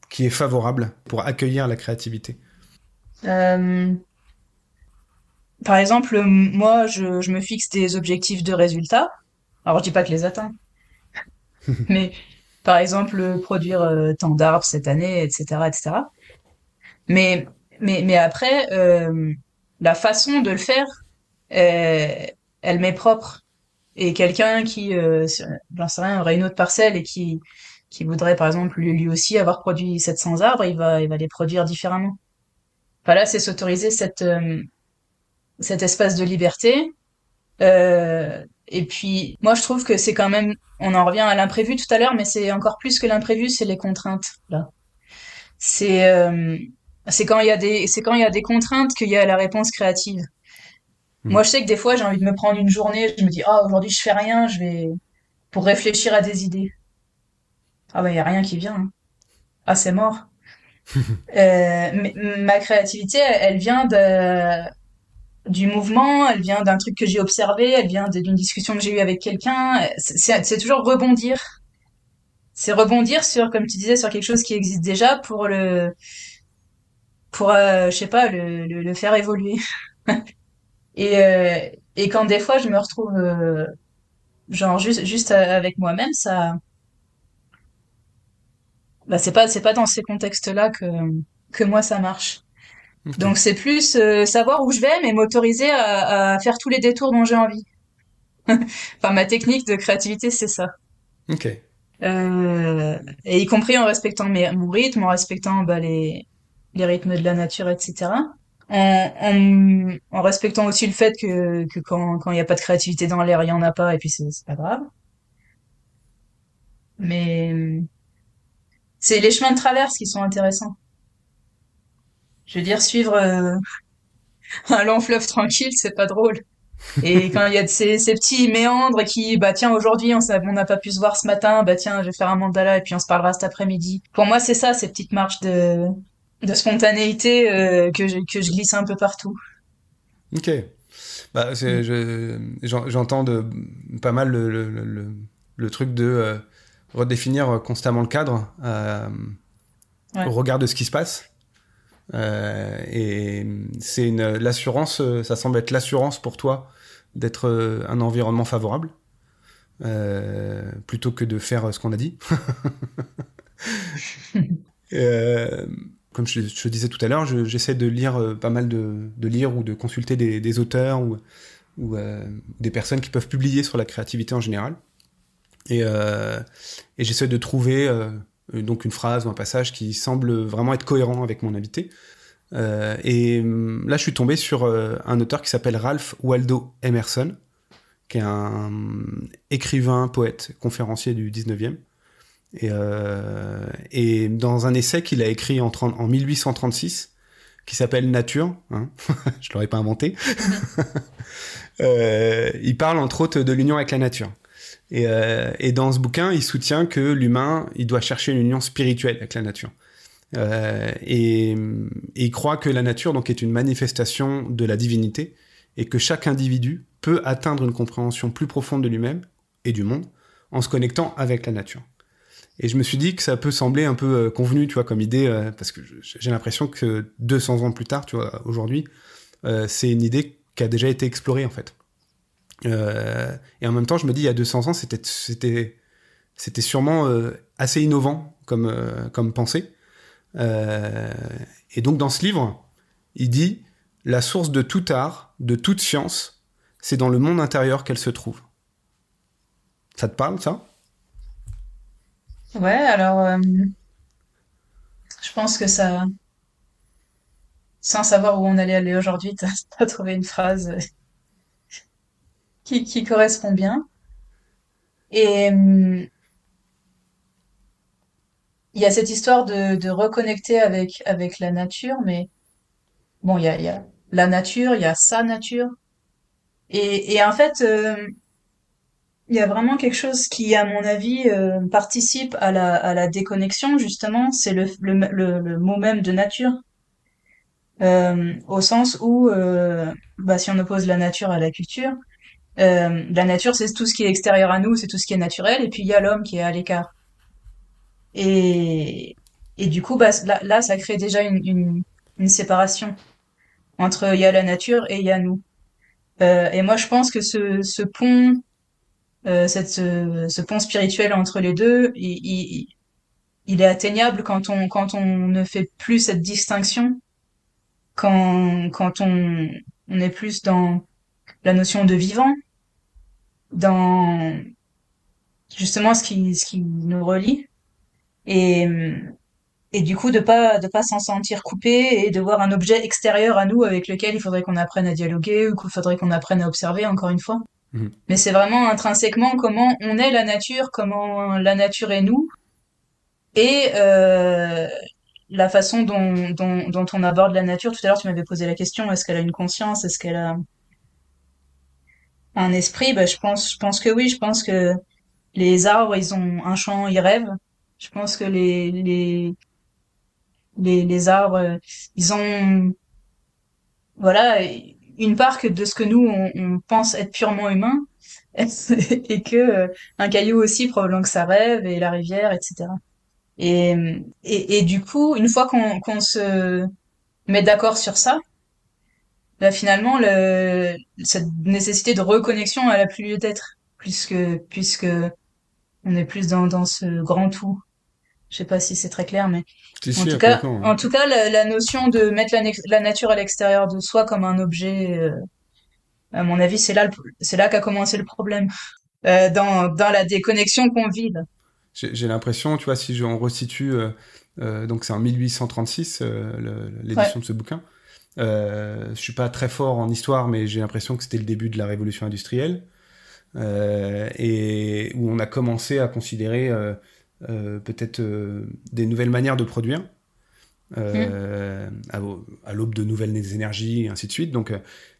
A: qui est favorable pour accueillir la créativité?
B: Euh, Par exemple, moi, je me fixe des objectifs de résultats. Alors, je dis pas que les atteins, mais par exemple, produire tant d'arbres cette année, etc., etc. Mais, mais après, la façon de le faire, elle m'est propre. Et quelqu'un qui, j'en sais rien, aurait une autre parcelle et qui qui voudrait par exemple lui aussi avoir produit 700 arbres, il va les produire différemment. Enfin là, c'est s'autoriser cet espace de liberté. Et puis, moi, je trouve que c'est quand même, on en revient à l'imprévu tout à l'heure, mais c'est encore plus que l'imprévu, c'est les contraintes, là. C'est, euh, c'est quand il y a des contraintes qu'il y a la réponse créative.
A: Mhm.
B: Moi, je sais que des fois, j'ai envie de me prendre une journée, je me dis, ah, aujourd'hui, je fais rien, pour réfléchir à des idées. Ah, bah, il y a rien qui vient, hein. Ah, c'est mort. Mais ma créativité, elle vient du mouvement, elle vient d'un truc que j'ai observé, elle vient d'une discussion que j'ai eue avec quelqu'un. C'est toujours rebondir. C'est rebondir sur, comme tu disais, sur quelque chose qui existe déjà je sais pas, le faire évoluer. Et quand des fois je me retrouve, genre juste avec moi-même, bah c'est pas dans ces contextes-là que moi ça marche.
A: Ok.
B: Donc c'est plus savoir où je vais, mais m'autoriser à faire tous les détours dont j'ai envie. Enfin, ma technique de créativité, c'est ça.
A: Ok.
B: Et y compris en respectant mon rythme, en respectant bah, les rythmes de la nature, etc. En respectant aussi le fait que quand il n'y a pas de créativité dans l'air, il y en a pas, et puis c'est pas grave. Mais c'est les chemins de traverse qui sont intéressants. Je veux dire, suivre un long fleuve tranquille, c'est pas drôle. Et quand il y a ces petits méandres bah tiens, aujourd'hui, on n'a pas pu se voir ce matin, bah tiens, je vais faire un mandala et puis on se parlera cet après-midi. Pour moi, c'est ça, ces petites marches de spontanéité que je glisse un peu partout.
A: Ok. Bah,
B: Mm.
A: j'entends pas mal le truc de redéfinir constamment le cadre au
B: Ouais.
A: regard de ce qui se passe. Et c'est l'assurance, ça semble être l'assurance pour toi d'être un environnement favorable, plutôt que de faire ce qu'on a dit. Euh, Comme je te disais tout à l'heure, j'essaie de lire pas mal de lire ou de consulter des auteurs ou des personnes qui peuvent publier sur la créativité en général. Et j'essaie de trouver donc une phrase ou un passage qui semble vraiment être cohérent avec mon invité. Là, je suis tombé sur un auteur qui s'appelle Ralph Waldo Emerson, qui est un écrivain, poète, conférencier du 19e. Et dans un essai qu'il a écrit en 1836, qui s'appelle Nature, hein, je l'aurais pas inventé, il parle entre autres de l'union avec la nature. Et dans ce bouquin, il soutient que l'humain, il doit chercher une union spirituelle avec la nature. Et il croit que la nature donc est une manifestation de la divinité et que chaque individu peut atteindre une compréhension plus profonde de lui-même et du monde en se connectant avec la nature. Et je me suis dit que ça peut sembler un peu convenu, tu vois, comme idée, parce que j'ai l'impression que 200 ans plus tard, tu vois, aujourd'hui, c'est une idée qui a déjà été explorée en fait. Et en même temps, je me dis, il y a 200 ans, c'était sûrement assez innovant comme pensée. Et donc dans ce livre, il dit la source de tout art, de toute science, c'est dans le monde intérieur qu'elle se trouve. Ça te parle, ça?
B: Ouais, alors je pense que sans savoir où on allait aller aujourd'hui, t'as trouvé une phrase qui correspond bien. Et il y a cette histoire de reconnecter avec la nature, mais bon, il y a la nature, il y a sa nature. Et en fait, il y a vraiment quelque chose qui, à mon avis, participe à la déconnexion, justement, c'est le mot même de nature. Au sens où, bah, si on oppose la nature à la culture, la nature, c'est tout ce qui est extérieur à nous, c'est tout ce qui est naturel, et puis il y a l'homme qui est à l'écart. Et, et du coup, bah, là, ça crée déjà une séparation entre il y a la nature et il y a nous. Et moi, je pense que ce pont, ce pont spirituel entre les deux, il est atteignable quand on ne fait plus cette distinction, quand on est plus dans la notion de vivant, dans justement ce qui nous relie. Et, et du coup, de pas s'en sentir coupé et de voir un objet extérieur à nous avec lequel il faudrait qu'on apprenne à dialoguer ou qu'il faudrait qu'on apprenne à observer, encore une fois.
A: Mhm.
B: Mais c'est vraiment intrinsèquement comment on est la nature, comment la nature est nous, et la façon dont on aborde la nature. Tout à l'heure, tu m'avais posé la question, est-ce qu'elle a une conscience, est-ce qu'elle a un esprit? Bah, je pense que oui, je pense que les arbres, ils ont un chant, ils rêvent. Je pense que les arbres, ils ont, voilà, une part de ce que nous, on pense être purement humain, et que un caillou aussi, probablement que ça rêve, et la rivière, etc. Et, et du coup, une fois qu'on se met d'accord sur ça, bah finalement, cette nécessité de reconnexion, elle a plus lieu d'être, puisque on est plus dans ce grand tout. Je sais pas si c'est très clair, mais
A: Si,
B: en
A: si,
B: tout cas,
A: complètement. Ouais.
B: en tout cas, la notion de mettre la nature à l'extérieur de soi comme un objet, à mon avis, c'est là qu'a commencé le problème, dans la déconnexion qu'on vit, là.
A: J'ai l'impression, tu vois, si on resitue, donc c'est en 1836,
B: Ouais.
A: l'édition de ce bouquin. Je suis pas très fort en histoire, mais j'ai l'impression que c'était le début de la révolution industrielle, et où on a commencé à considérer peut-être des nouvelles manières de produire,
B: Mm.
A: à l'aube de nouvelles énergies, et ainsi de suite. Donc,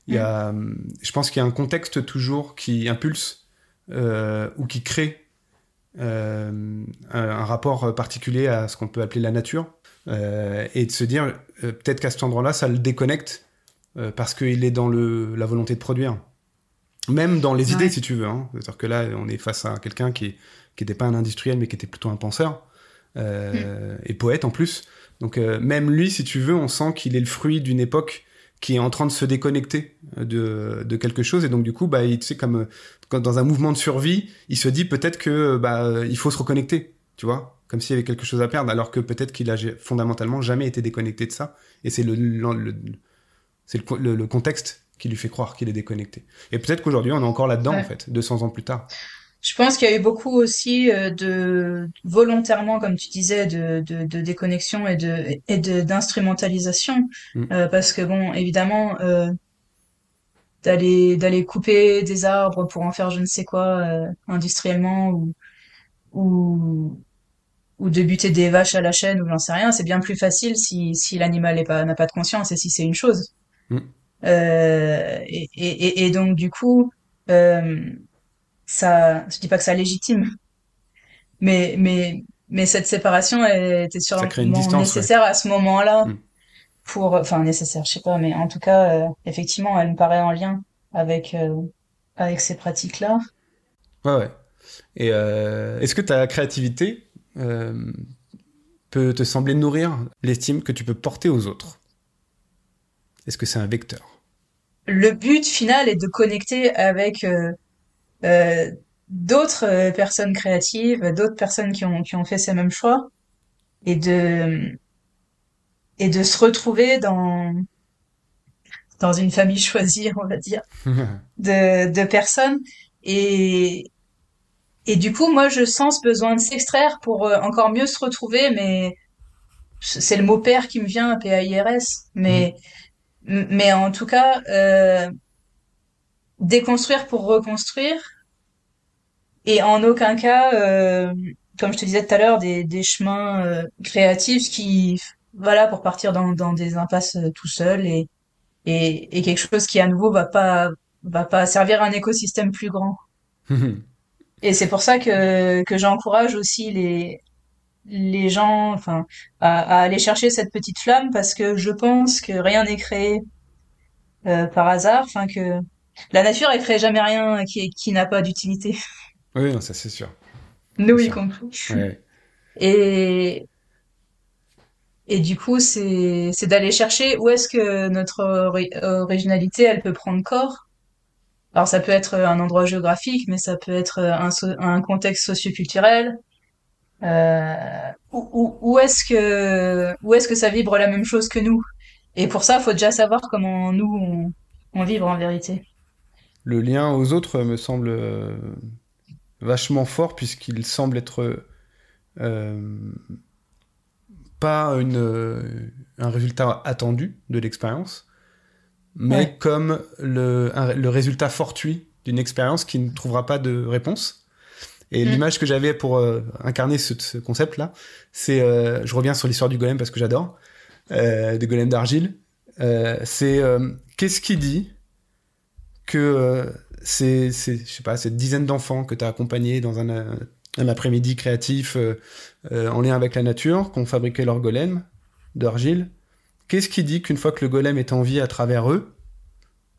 B: Mm.
A: je pense qu'il y a un contexte toujours qui impulse ou qui crée un rapport particulier à ce qu'on peut appeler la nature, et de se dire peut-être qu'à cet endroit-là, ça le déconnecte parce qu'il est dans la volonté de produire. Même dans les idées,
B: Ouais.
A: si tu veux. Hein. C'est-à-dire que là, on est face à quelqu'un qui n'était pas un industriel, mais qui était plutôt un penseur,
B: Mm.
A: et poète en plus. Donc même lui, si tu veux, on sent qu'il est le fruit d'une époque qui est en train de se déconnecter de quelque chose. Et donc du coup, bah, tu sais, comme dans un mouvement de survie, il se dit peut-être que il faut se reconnecter, tu vois, comme s'il y avait quelque chose à perdre, alors que peut-être qu'il a fondamentalement jamais été déconnecté de ça. Et c'est le contexte qui lui fait croire qu'il est déconnecté. Et peut-être qu'aujourd'hui, on est encore là-dedans, en
B: Ouais.
A: fait, 200 ans plus tard.
B: Je pense qu'il y a eu beaucoup aussi de volontairement, comme tu disais, de déconnexion d'instrumentalisation,
A: Mm.
B: parce que bon, évidemment, d'aller couper des arbres pour en faire je ne sais quoi, industriellement, ou ou de buter des vaches à la chaîne, ou j'en sais rien, c'est bien plus facile si l'animal n'a pas de conscience, et si c'est une chose.
A: Mm.
B: Et donc du coup, euh, ça, je dis pas que ça légitime, mais mais mais cette séparation, elle était
A: Ça crée une
B: sûrement
A: distance, ouais.
B: nécessaire à ce moment-là,
A: Mm.
B: enfin nécessaire, je sais pas, mais en tout cas, effectivement, elle me paraît en lien avec avec ces pratiques-là.
A: Ouais, ouais. Et est-ce que ta créativité euh, peut te sembler nourrir l'estime que tu peux porter aux autres? Est-ce que c'est un vecteur?
B: Le but final est de connecter avec euh, d'autres personnes créatives, d'autres personnes qui ont fait ces mêmes choix, et de se retrouver dans une famille choisie, on va dire, de personnes. Et, et du coup, moi, je sens ce besoin de s'extraire pour encore mieux se retrouver, mais c'est le mot pair qui me vient, PAIRS,
A: Mhm.
B: mais en tout cas, déconstruire pour reconstruire, et en aucun cas, comme je te disais tout à l'heure, des chemins créatifs qui, voilà, pour partir dans des impasses tout seul, et quelque chose qui à nouveau va pas servir un écosystème plus grand. Et c'est pour ça que j'encourage aussi les gens, enfin, à aller chercher cette petite flamme, parce que je pense que rien n'est créé par hasard, enfin que la nature elle crée jamais rien qui n'a pas d'utilité,
A: Oui, non, ça c'est sûr. C'est
B: nous y
A: sûr.
B: compris.
A: Ouais.
B: Et et du coup c'est d'aller chercher où est-ce que notre originalité elle peut prendre corps. Alors ça peut être un endroit géographique, mais ça peut être un contexte socioculturel. Où est-ce que ça vibre la même chose que nous? Et pour ça, faut déjà savoir comment nous on vibre en vérité.
A: Le lien aux autres me semble vachement fort puisqu'il semble être euh, pas un résultat attendu de l'expérience, mais
B: Ouais.
A: comme le résultat fortuit d'une expérience qui ne trouvera pas de réponse. Et
B: Mm.
A: l'image que j'avais pour incarner ce concept-là, c'est, je reviens sur l'histoire du golem parce que j'adore, des golems d'argile, c'est qu'est-ce qui dit que je sais pas, cette dizaine d'enfants que tu as accompagnés dans un après-midi créatif en lien avec la nature, qui ont fabriqué leur golem d'argile, qu'est-ce qui dit qu'une fois que le golem est en vie à travers eux,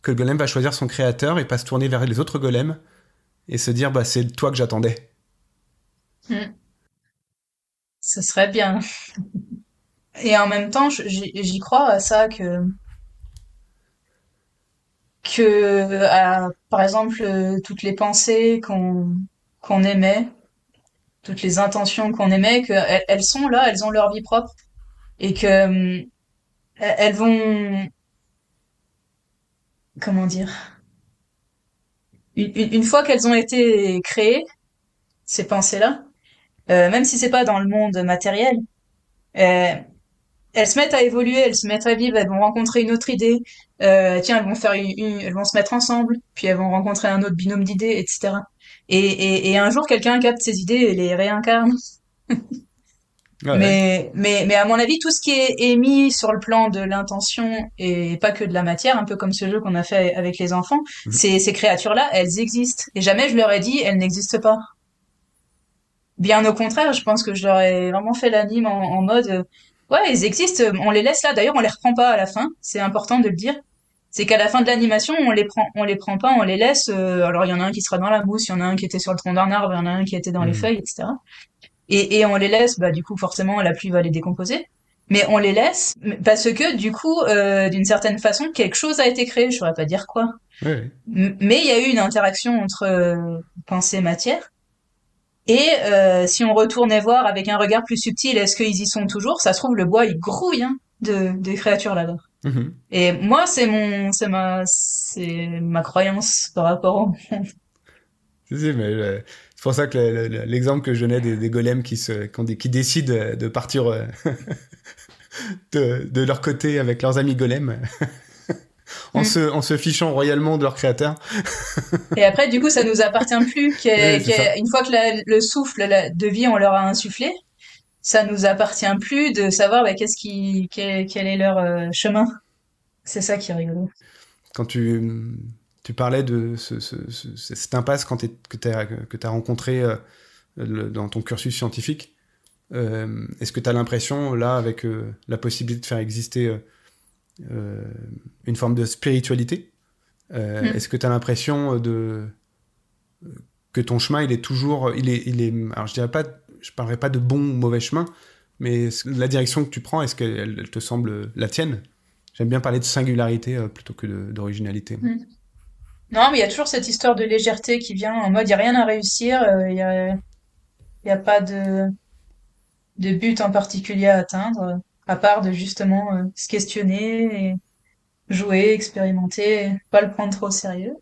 A: que le golem va choisir son créateur et pas se tourner vers les autres golems et se dire bah c'est toi que j'attendais.
B: Mm. Ce serait bien. Et en même temps, j'y crois à ça par exemple, toutes les pensées qu'on émet, toutes les intentions qu'on émet, elles sont là, elles ont leur vie propre et que elles vont, comment dire, une fois qu'elles ont été créées, ces pensées-là, même si c'est pas dans le monde matériel, euh, elles se mettent à évoluer, elles se mettent à vivre, elles vont rencontrer une autre idée. Tiens, elles vont se mettre ensemble, puis elles vont rencontrer un autre binôme d'idées, etc. Et un jour, quelqu'un capte ces idées et les réincarne.
A: Ouais, ouais.
B: Mais à mon avis, tout ce qui est émis sur le plan de l'intention et pas que de la matière, un peu comme ce jeu qu'on a fait avec les enfants,
A: Mhm.
B: ces créatures-là, elles existent. Et jamais je leur ai dit, elles n'existent pas. Bien au contraire, je pense que je leur ai vraiment fait l'anime en mode, ouais, ils existent, on les laisse là. D'ailleurs, on les reprend pas à la fin. C'est important de le dire. C'est qu'à la fin de l'animation, on les prend pas, on les laisse. Alors, il y en a un qui sera dans la mousse, il y en a un qui était sur le tronc d'un arbre, il y en a un qui était dans les
A: Mhm.
B: feuilles, etc. Et on les laisse, bah, du coup, forcément, la pluie va les décomposer. Mais on les laisse parce que, du coup, d'une certaine façon, quelque chose a été créé. Je saurais pas dire quoi.
A: Ouais, ouais.
B: Mais il y a eu une interaction entre pensée et matière. Et si on retournait voir avec un regard plus subtil, est-ce qu'ils y sont toujours? Ça se trouve, le bois, il grouille hein, des créatures là-bas.
A: Mhm.
B: Et moi, c'est ma croyance par rapport au...
A: Si, mais c'est pour ça que l'exemple que je donnais des golems qui décident de partir de leur côté avec leurs amis golems,
B: Mm.
A: en se fichant royalement de leur créateur.
B: Et après, du coup, ça nous appartient plus
A: Oui, c'est ça.
B: une fois que le souffle de vie, on leur a insufflé, ça nous appartient plus de savoir bah, quel est leur chemin. C'est ça qui est rigolo.
A: Quand tu parlais de cette impasse que tu as rencontré dans ton cursus scientifique, est-ce que tu as l'impression, là, avec la possibilité de faire exister euh, une forme de spiritualité,
B: Mm.
A: est-ce que tu as l'impression que ton chemin, il est toujours, alors je parlerai pas de bon ou mauvais chemin, mais la direction que tu prends, est-ce qu'elle te semble la tienne? J'aime bien parler de singularité plutôt que d'originalité.
B: Mm. Non, mais il y a toujours cette histoire de légèreté qui vient en mode, il y a rien à réussir, il y a pas de but en particulier à atteindre, à part de justement se questionner et jouer, expérimenter, pas le prendre trop au sérieux.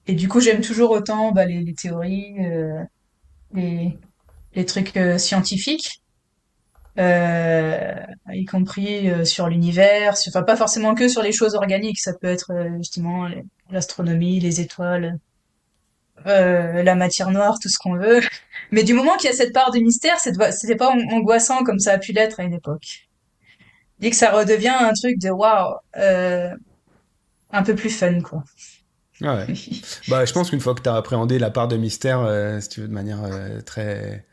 B: Et du coup, j'aime toujours autant bah, les théories, les, les trucs scientifiques, euh, y compris sur l'univers, enfin pas forcément que sur les choses organiques, ça peut être justement l'astronomie, les étoiles, la matière noire, tout ce qu'on veut. Mais du moment qu'il y a cette part de mystère, c'était pas angoissant comme ça a pu l'être à une époque. Dès que ça redevient un truc de waouh, un peu plus fun, quoi.
A: Ah ouais. Bah, je pense qu'une fois que tu as appréhendé la part de mystère, si tu veux, de manière très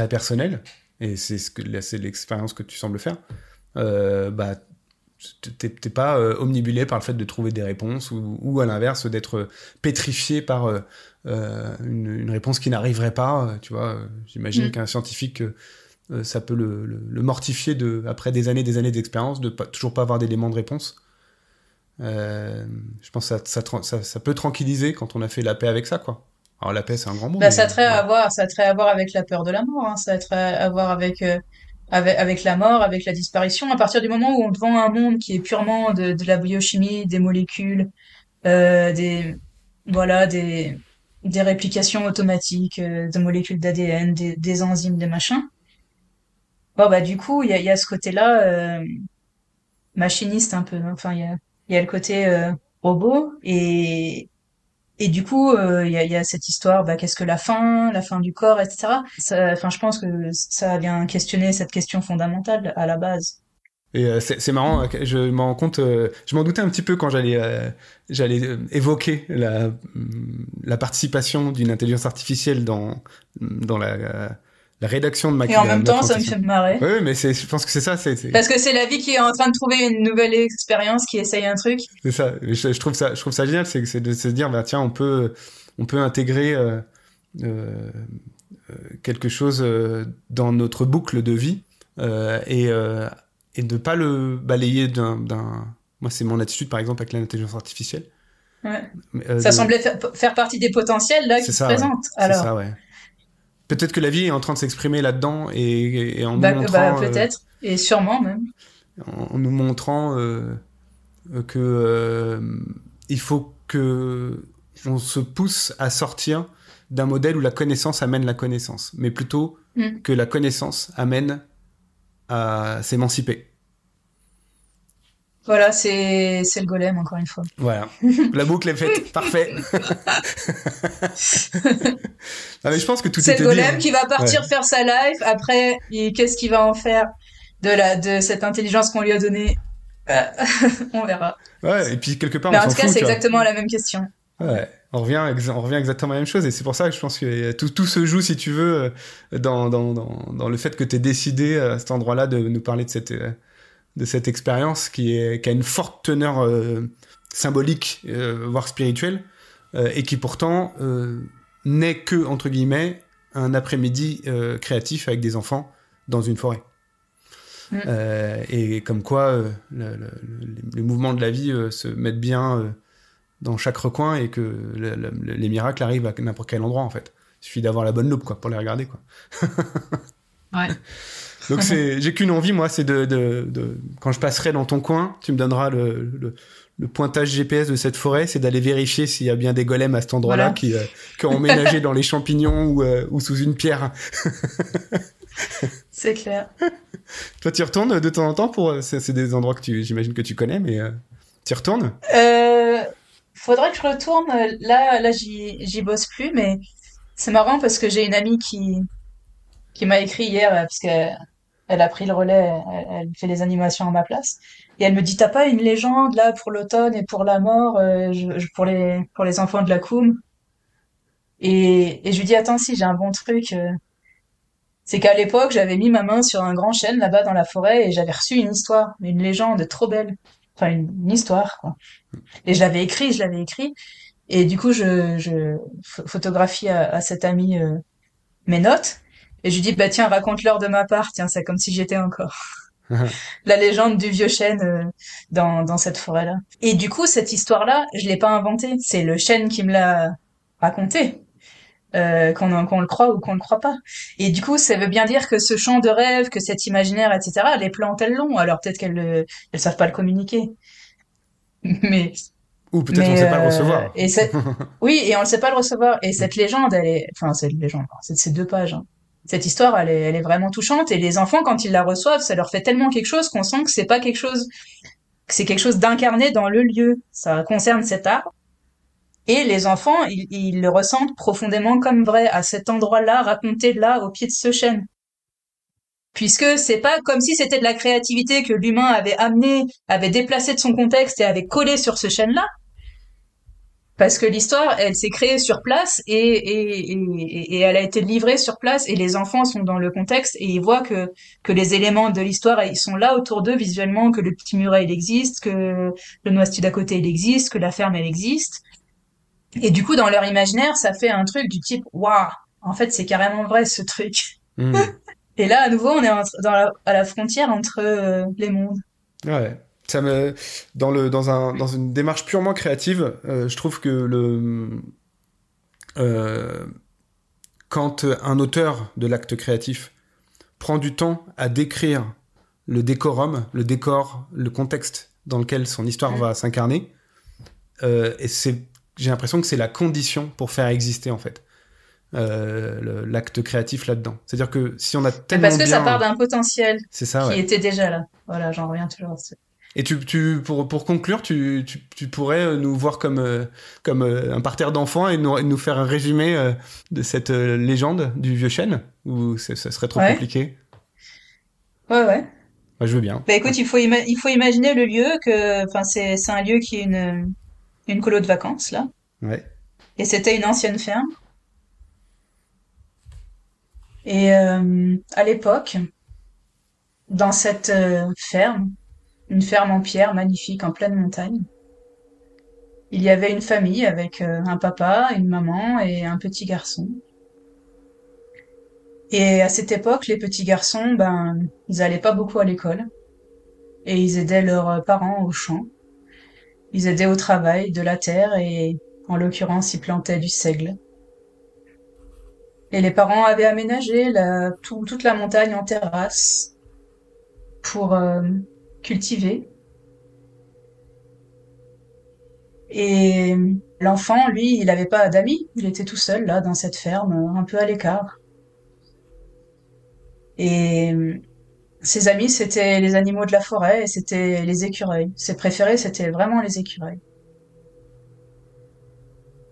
A: personnelle, et c'est l'expérience que tu sembles faire, bah, t'es pas omnibulé par le fait de trouver des réponses ou à l'inverse d'être pétrifié par une réponse qui n'arriverait pas. Tu vois, j'imagine
B: Mm.
A: qu'un scientifique, ça peut le mortifier après des années d'expérience de toujours pas avoir d'éléments de réponse. Je pense que ça peut tranquilliser quand on a fait la paix avec ça, quoi. Alors la paix, c'est un grand mot,
B: Bah,
A: mais ouais.
B: ça a trait à voir avec la peur de la mort, hein. Ça a trait à voir avec la mort, avec la disparition. À partir du moment où on te vend un monde qui est purement de la biochimie, des molécules, des, voilà, des réplications automatiques de molécules d'ADN, des enzymes, des machins. Bon, bah, du coup, il y a ce côté-là, machiniste un peu, hein. Enfin, il y a le côté robot et du coup, il y a cette histoire, bah, qu'est-ce que la fin du corps, etc. Enfin, je pense que ça vient questionner cette question fondamentale à la base.
A: Et c'est marrant, je m'en rends compte, je m'en doutais un petit peu quand j'allais évoquer la participation d'une intelligence artificielle dans la rédaction de
B: Et en
A: ma
B: même temps, ça me
A: présentation.
B: fait marrer.
A: Oui, mais je pense que c'est ça,
B: Parce que c'est la vie qui est en train de trouver une nouvelle expérience, qui essaye un truc.
A: c'est ça. Je trouve ça génial, c'est de se dire, bah tiens, on peut intégrer euh, quelque chose dans notre boucle de vie et de pas le balayer Moi, c'est mon attitude, par exemple, avec l'intelligence artificielle.
B: Ouais. Ça
A: De...
B: semblait faire partie des potentiels là
A: C'est
B: qui se
A: ça, ouais.
B: présentent.
A: C'est
B: Alors,
A: ça, ouais. Peut-être que la vie est en train de s'exprimer là-dedans et en nous
B: bah
A: montrant,
B: peut-être, et sûrement même.
A: en nous montrant que il faut que on se pousse à sortir d'un modèle où la connaissance amène la connaissance, mais plutôt
B: Mm.
A: que la connaissance amène à s'émanciper.
B: Voilà, c'est le golem encore une fois.
A: Voilà. La boucle est faite. Parfait. Ah, mais je pense que tout
B: C'est le
A: était dit,
B: golem
A: hein.
B: qui va
A: Ouais.
B: partir faire sa life. Après, qu'est-ce qu'il va en faire de cette intelligence qu'on lui a donnée? Euh, on verra.
A: Ouais, et puis quelque part,
B: Mais
A: on
B: en
A: s'en
B: tout cas,
A: fout,
B: c'est
A: tu vois.
B: exactement la même question.
A: Ouais. On revient exactement à la même chose, et c'est pour ça que je pense que tout se joue, si tu veux, dans le fait que tu aies décidé à cet endroit-là de nous parler de cette expérience qui a une forte teneur symbolique, voire spirituelle, et qui pourtant n'est que, entre guillemets, un après-midi créatif avec des enfants dans une forêt.
B: Mm.
A: Et comme quoi les mouvements de la vie se mettent bien dans chaque recoin et que les miracles arrivent à n'importe quel endroit, en fait. Il suffit d'avoir la bonne loupe, quoi, pour les regarder, quoi.
B: Ouais.
A: Donc j'ai qu'une envie, moi, c'est quand je passerai dans ton coin, tu me donneras le pointage GPS de cette forêt, c'est d'aller vérifier s'il y a bien des golems à cet endroit-là
B: Voilà.
A: qui ont emménagé dans les champignons ou sous une pierre.
B: C'est clair.
A: Toi, tu y retournes de temps en temps c'est des endroits que j'imagine que tu connais, mais tu y retournes?
B: Euh, Faudrait que je retourne. Là, j'y bosse plus, mais c'est marrant parce que j'ai une amie qui m'a écrit hier parce qu'elle elle a pris le relais, elle fait les animations à ma place. Et elle me dit, t'as pas une légende là pour l'automne et pour la mort, pour les enfants de la Coum? Et je lui dis, attends, si, j'ai un bon truc. C'est qu'à l'époque, j'avais mis ma main sur un grand chêne là-bas dans la forêt et j'avais reçu une histoire, une légende trop belle. Enfin, une histoire, quoi. Et je l'avais écrit. Et du coup, je photographie à cette amie mes notes. Et je lui dis, bah tiens, raconte-leur de ma part. Tiens, c'est comme si j'étais encore. La légende du vieux chêne dans cette forêt-là. Et du coup, cette histoire-là, je l'ai pas inventée. C'est le chêne qui me l'a racontée. Qu'on le croit ou qu'on le croit pas. Et du coup, ça veut bien dire que ce champ de rêve, que cet imaginaire, etc., les plantes, elles l'ont. Alors peut-être elles savent pas le communiquer. Mais,
A: Ou peut-être on sait pas le recevoir.
B: oui, et on ne sait pas le recevoir. Et cette légende, cette légende, c'est ces 2 pages, hein. Cette histoire, elle est vraiment touchante. Et les enfants, quand ils la reçoivent, ça leur fait tellement quelque chose qu'on sent que c'est pas quelque chose, que c'est quelque chose d'incarné dans le lieu. Ça concerne cet arbre. Et les enfants, ils le ressentent profondément comme vrai, à cet endroit-là, raconté là, au pied de ce chêne. Puisque c'est pas comme si c'était de la créativité que l'humain avait amené, avait déplacé de son contexte et avait collé sur ce chêne-là. Parce que l'histoire, elle s'est créée sur place et elle a été livrée sur place et les enfants sont dans le contexte et ils voient que les éléments de l'histoire, ils sont là autour d'eux visuellement, que le petit muret, il existe, que le noisetier d'à côté, il existe, que la ferme, elle existe. Et du coup, dans leur imaginaire, ça fait un truc du type, waouh, en fait, c'est carrément vrai, ce truc.
A: Hmm.
B: Et là, à nouveau, on est à la frontière entre les mondes.
A: Ouais. Dans une démarche purement créative, je trouve que euh, quand un auteur de l'acte créatif prend du temps à décrire le décorum, le décor, le contexte dans lequel son histoire
B: Mm.
A: va s'incarner, et c'est j'ai l'impression que c'est la condition pour faire exister en fait l'acte créatif là-dedans. C'est-à-dire que si on a tellement
B: Parce que ça part
A: bien,
B: d'un potentiel
A: c'est ça,
B: qui
A: ouais.
B: était déjà là. Voilà, j'en reviens toujours à ça.
A: Et pour conclure, tu pourrais nous voir comme un parterre d'enfants et nous faire un résumé de cette légende du vieux chêne, ou ça serait trop
B: Ouais,
A: compliqué?
B: ouais, ouais.
A: Bah, je veux bien.
B: Bah écoute, il faut imaginer le lieu enfin c'est un lieu qui est une colo de vacances là,
A: Ouais.
B: et c'était une ancienne ferme. Et à l'époque, dans cette ferme, une ferme en pierre magnifique en pleine montagne, il y avait une famille avec un papa, une maman et un petit garçon. Et à cette époque, les petits garçons, ben, ils allaient pas beaucoup à l'école et ils aidaient leurs parents au champ. Ils aidaient au travail de la terre et, en l'occurrence, ils plantaient du seigle. Et les parents avaient aménagé toute la montagne en terrasse pour cultiver. Et l'enfant, lui, il n'avait pas d'amis. Il était tout seul là dans cette ferme, un peu à l'écart. Et ses amis, c'était les animaux de la forêt et c'était les écureuils. Ses préférés, c'était vraiment les écureuils.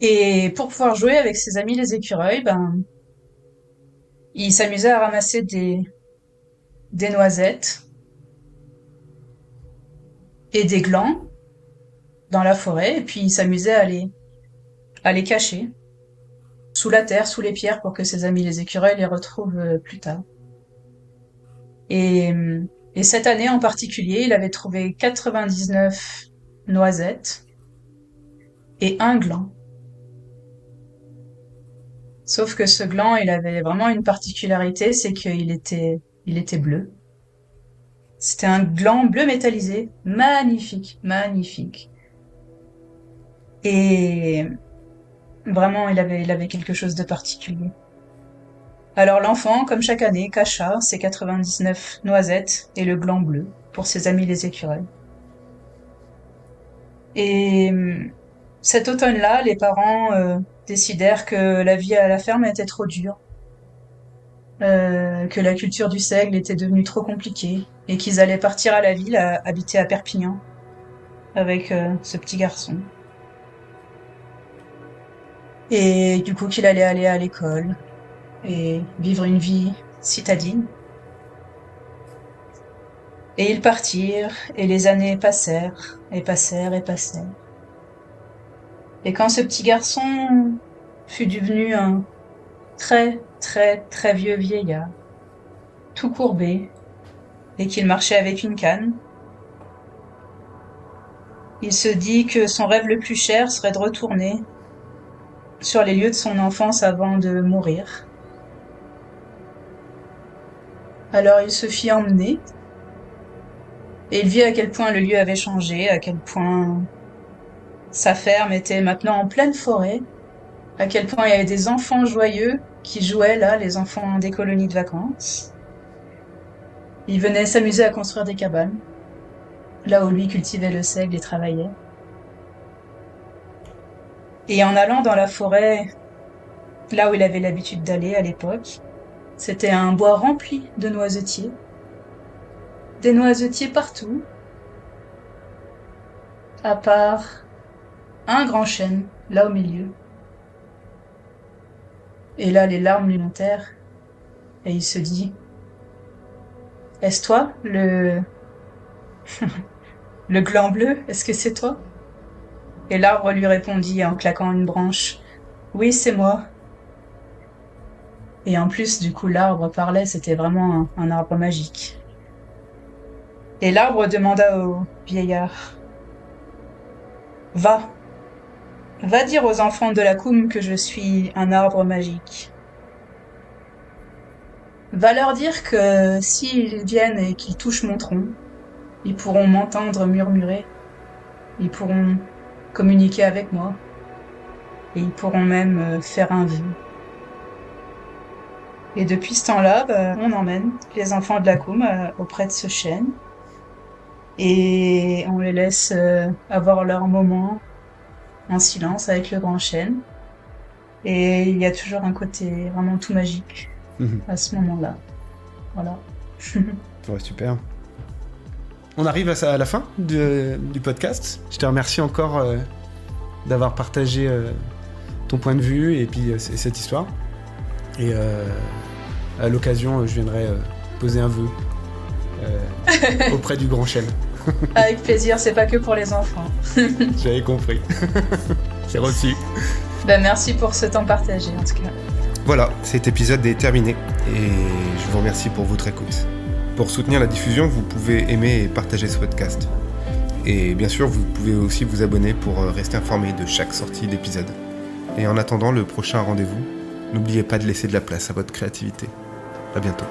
B: Et pour pouvoir jouer avec ses amis les écureuils, ben, il s'amusait à ramasser des noisettes et des glands dans la forêt, et puis il s'amusait à les cacher sous la terre, sous les pierres, pour que ses amis les écureuils les retrouvent plus tard. Et, et cette année en particulier, il avait trouvé 99 noisettes et un gland. Sauf que ce gland, il avait vraiment une particularité, c'est il était bleu. C'était un gland bleu métallisé, magnifique, magnifique. Et vraiment, il avait quelque chose de particulier. Alors l'enfant, comme chaque année, cacha ses 99 noisettes et le gland bleu pour ses amis les écureuils. Et cet automne-là, les parents décidèrent que la vie à la ferme était trop dure, que la culture du seigle était devenue trop compliquée, et qu'ils allaient partir à la ville, habiter à Perpignan, avec ce petit garçon. Et du coup qu'il allait aller à l'école et vivre une vie citadine. Et ils partirent, et les années passèrent, et passèrent, et passèrent. Et quand ce petit garçon fut devenu un très, très, très vieux vieillard, tout courbé, et qu'il marchait avec une canne, il se dit que son rêve le plus cher serait de retourner sur les lieux de son enfance avant de mourir. Alors il se fit emmener, et il vit à quel point le lieu avait changé, à quel point sa ferme était maintenant en pleine forêt, à quel point il y avait des enfants joyeux qui jouaient là, les enfants des colonies de vacances. Ils venaient s'amuser à construire des cabanes, là où lui cultivait le seigle et travaillait. Et en allant dans la forêt, là où il avait l'habitude d'aller à l'époque, c'était un bois rempli de noisetiers. Des noisetiers partout, à part un grand chêne, là au milieu. Et là, les larmes lui montèrent, et il se dit, est-ce toi, le gland bleu? Est-ce que c'est toi? Et l'arbre lui répondit en claquant une branche, oui, c'est moi. Et en plus, du coup, l'arbre parlait, c'était vraiment un arbre magique. Et l'arbre demanda au vieillard, va, va dire aux enfants de la Coum que je suis un arbre magique. Va leur dire que s'ils viennent et qu'ils touchent mon tronc, ils pourront m'entendre murmurer, ils pourront communiquer avec moi, et ils pourront même faire un vœu. Et depuis ce temps-là, bah, on emmène les enfants de la Coum auprès de ce chêne, et on les laisse avoir leur moment en silence avec le grand chêne. Et il y a toujours un côté vraiment tout magique à ce moment-là. Voilà.
A: Ouais, super. On arrive à la fin du podcast. Je te remercie encore d'avoir partagé ton point de vue et puis cette histoire. Et à l'occasion, je viendrai poser un vœu auprès du grand chêne.
B: Avec plaisir, c'est pas que pour les enfants.
A: J'avais compris. C'est reçu.
B: Merci pour ce temps partagé en tout cas.
A: Voilà, cet épisode est terminé et je vous remercie pour votre écoute. Pour soutenir la diffusion, vous pouvez aimer et partager ce podcast. Et bien sûr, vous pouvez aussi vous abonner pour rester informé de chaque sortie d'épisode. Et en attendant le prochain rendez-vous, n'oubliez pas de laisser de la place à votre créativité. À bientôt.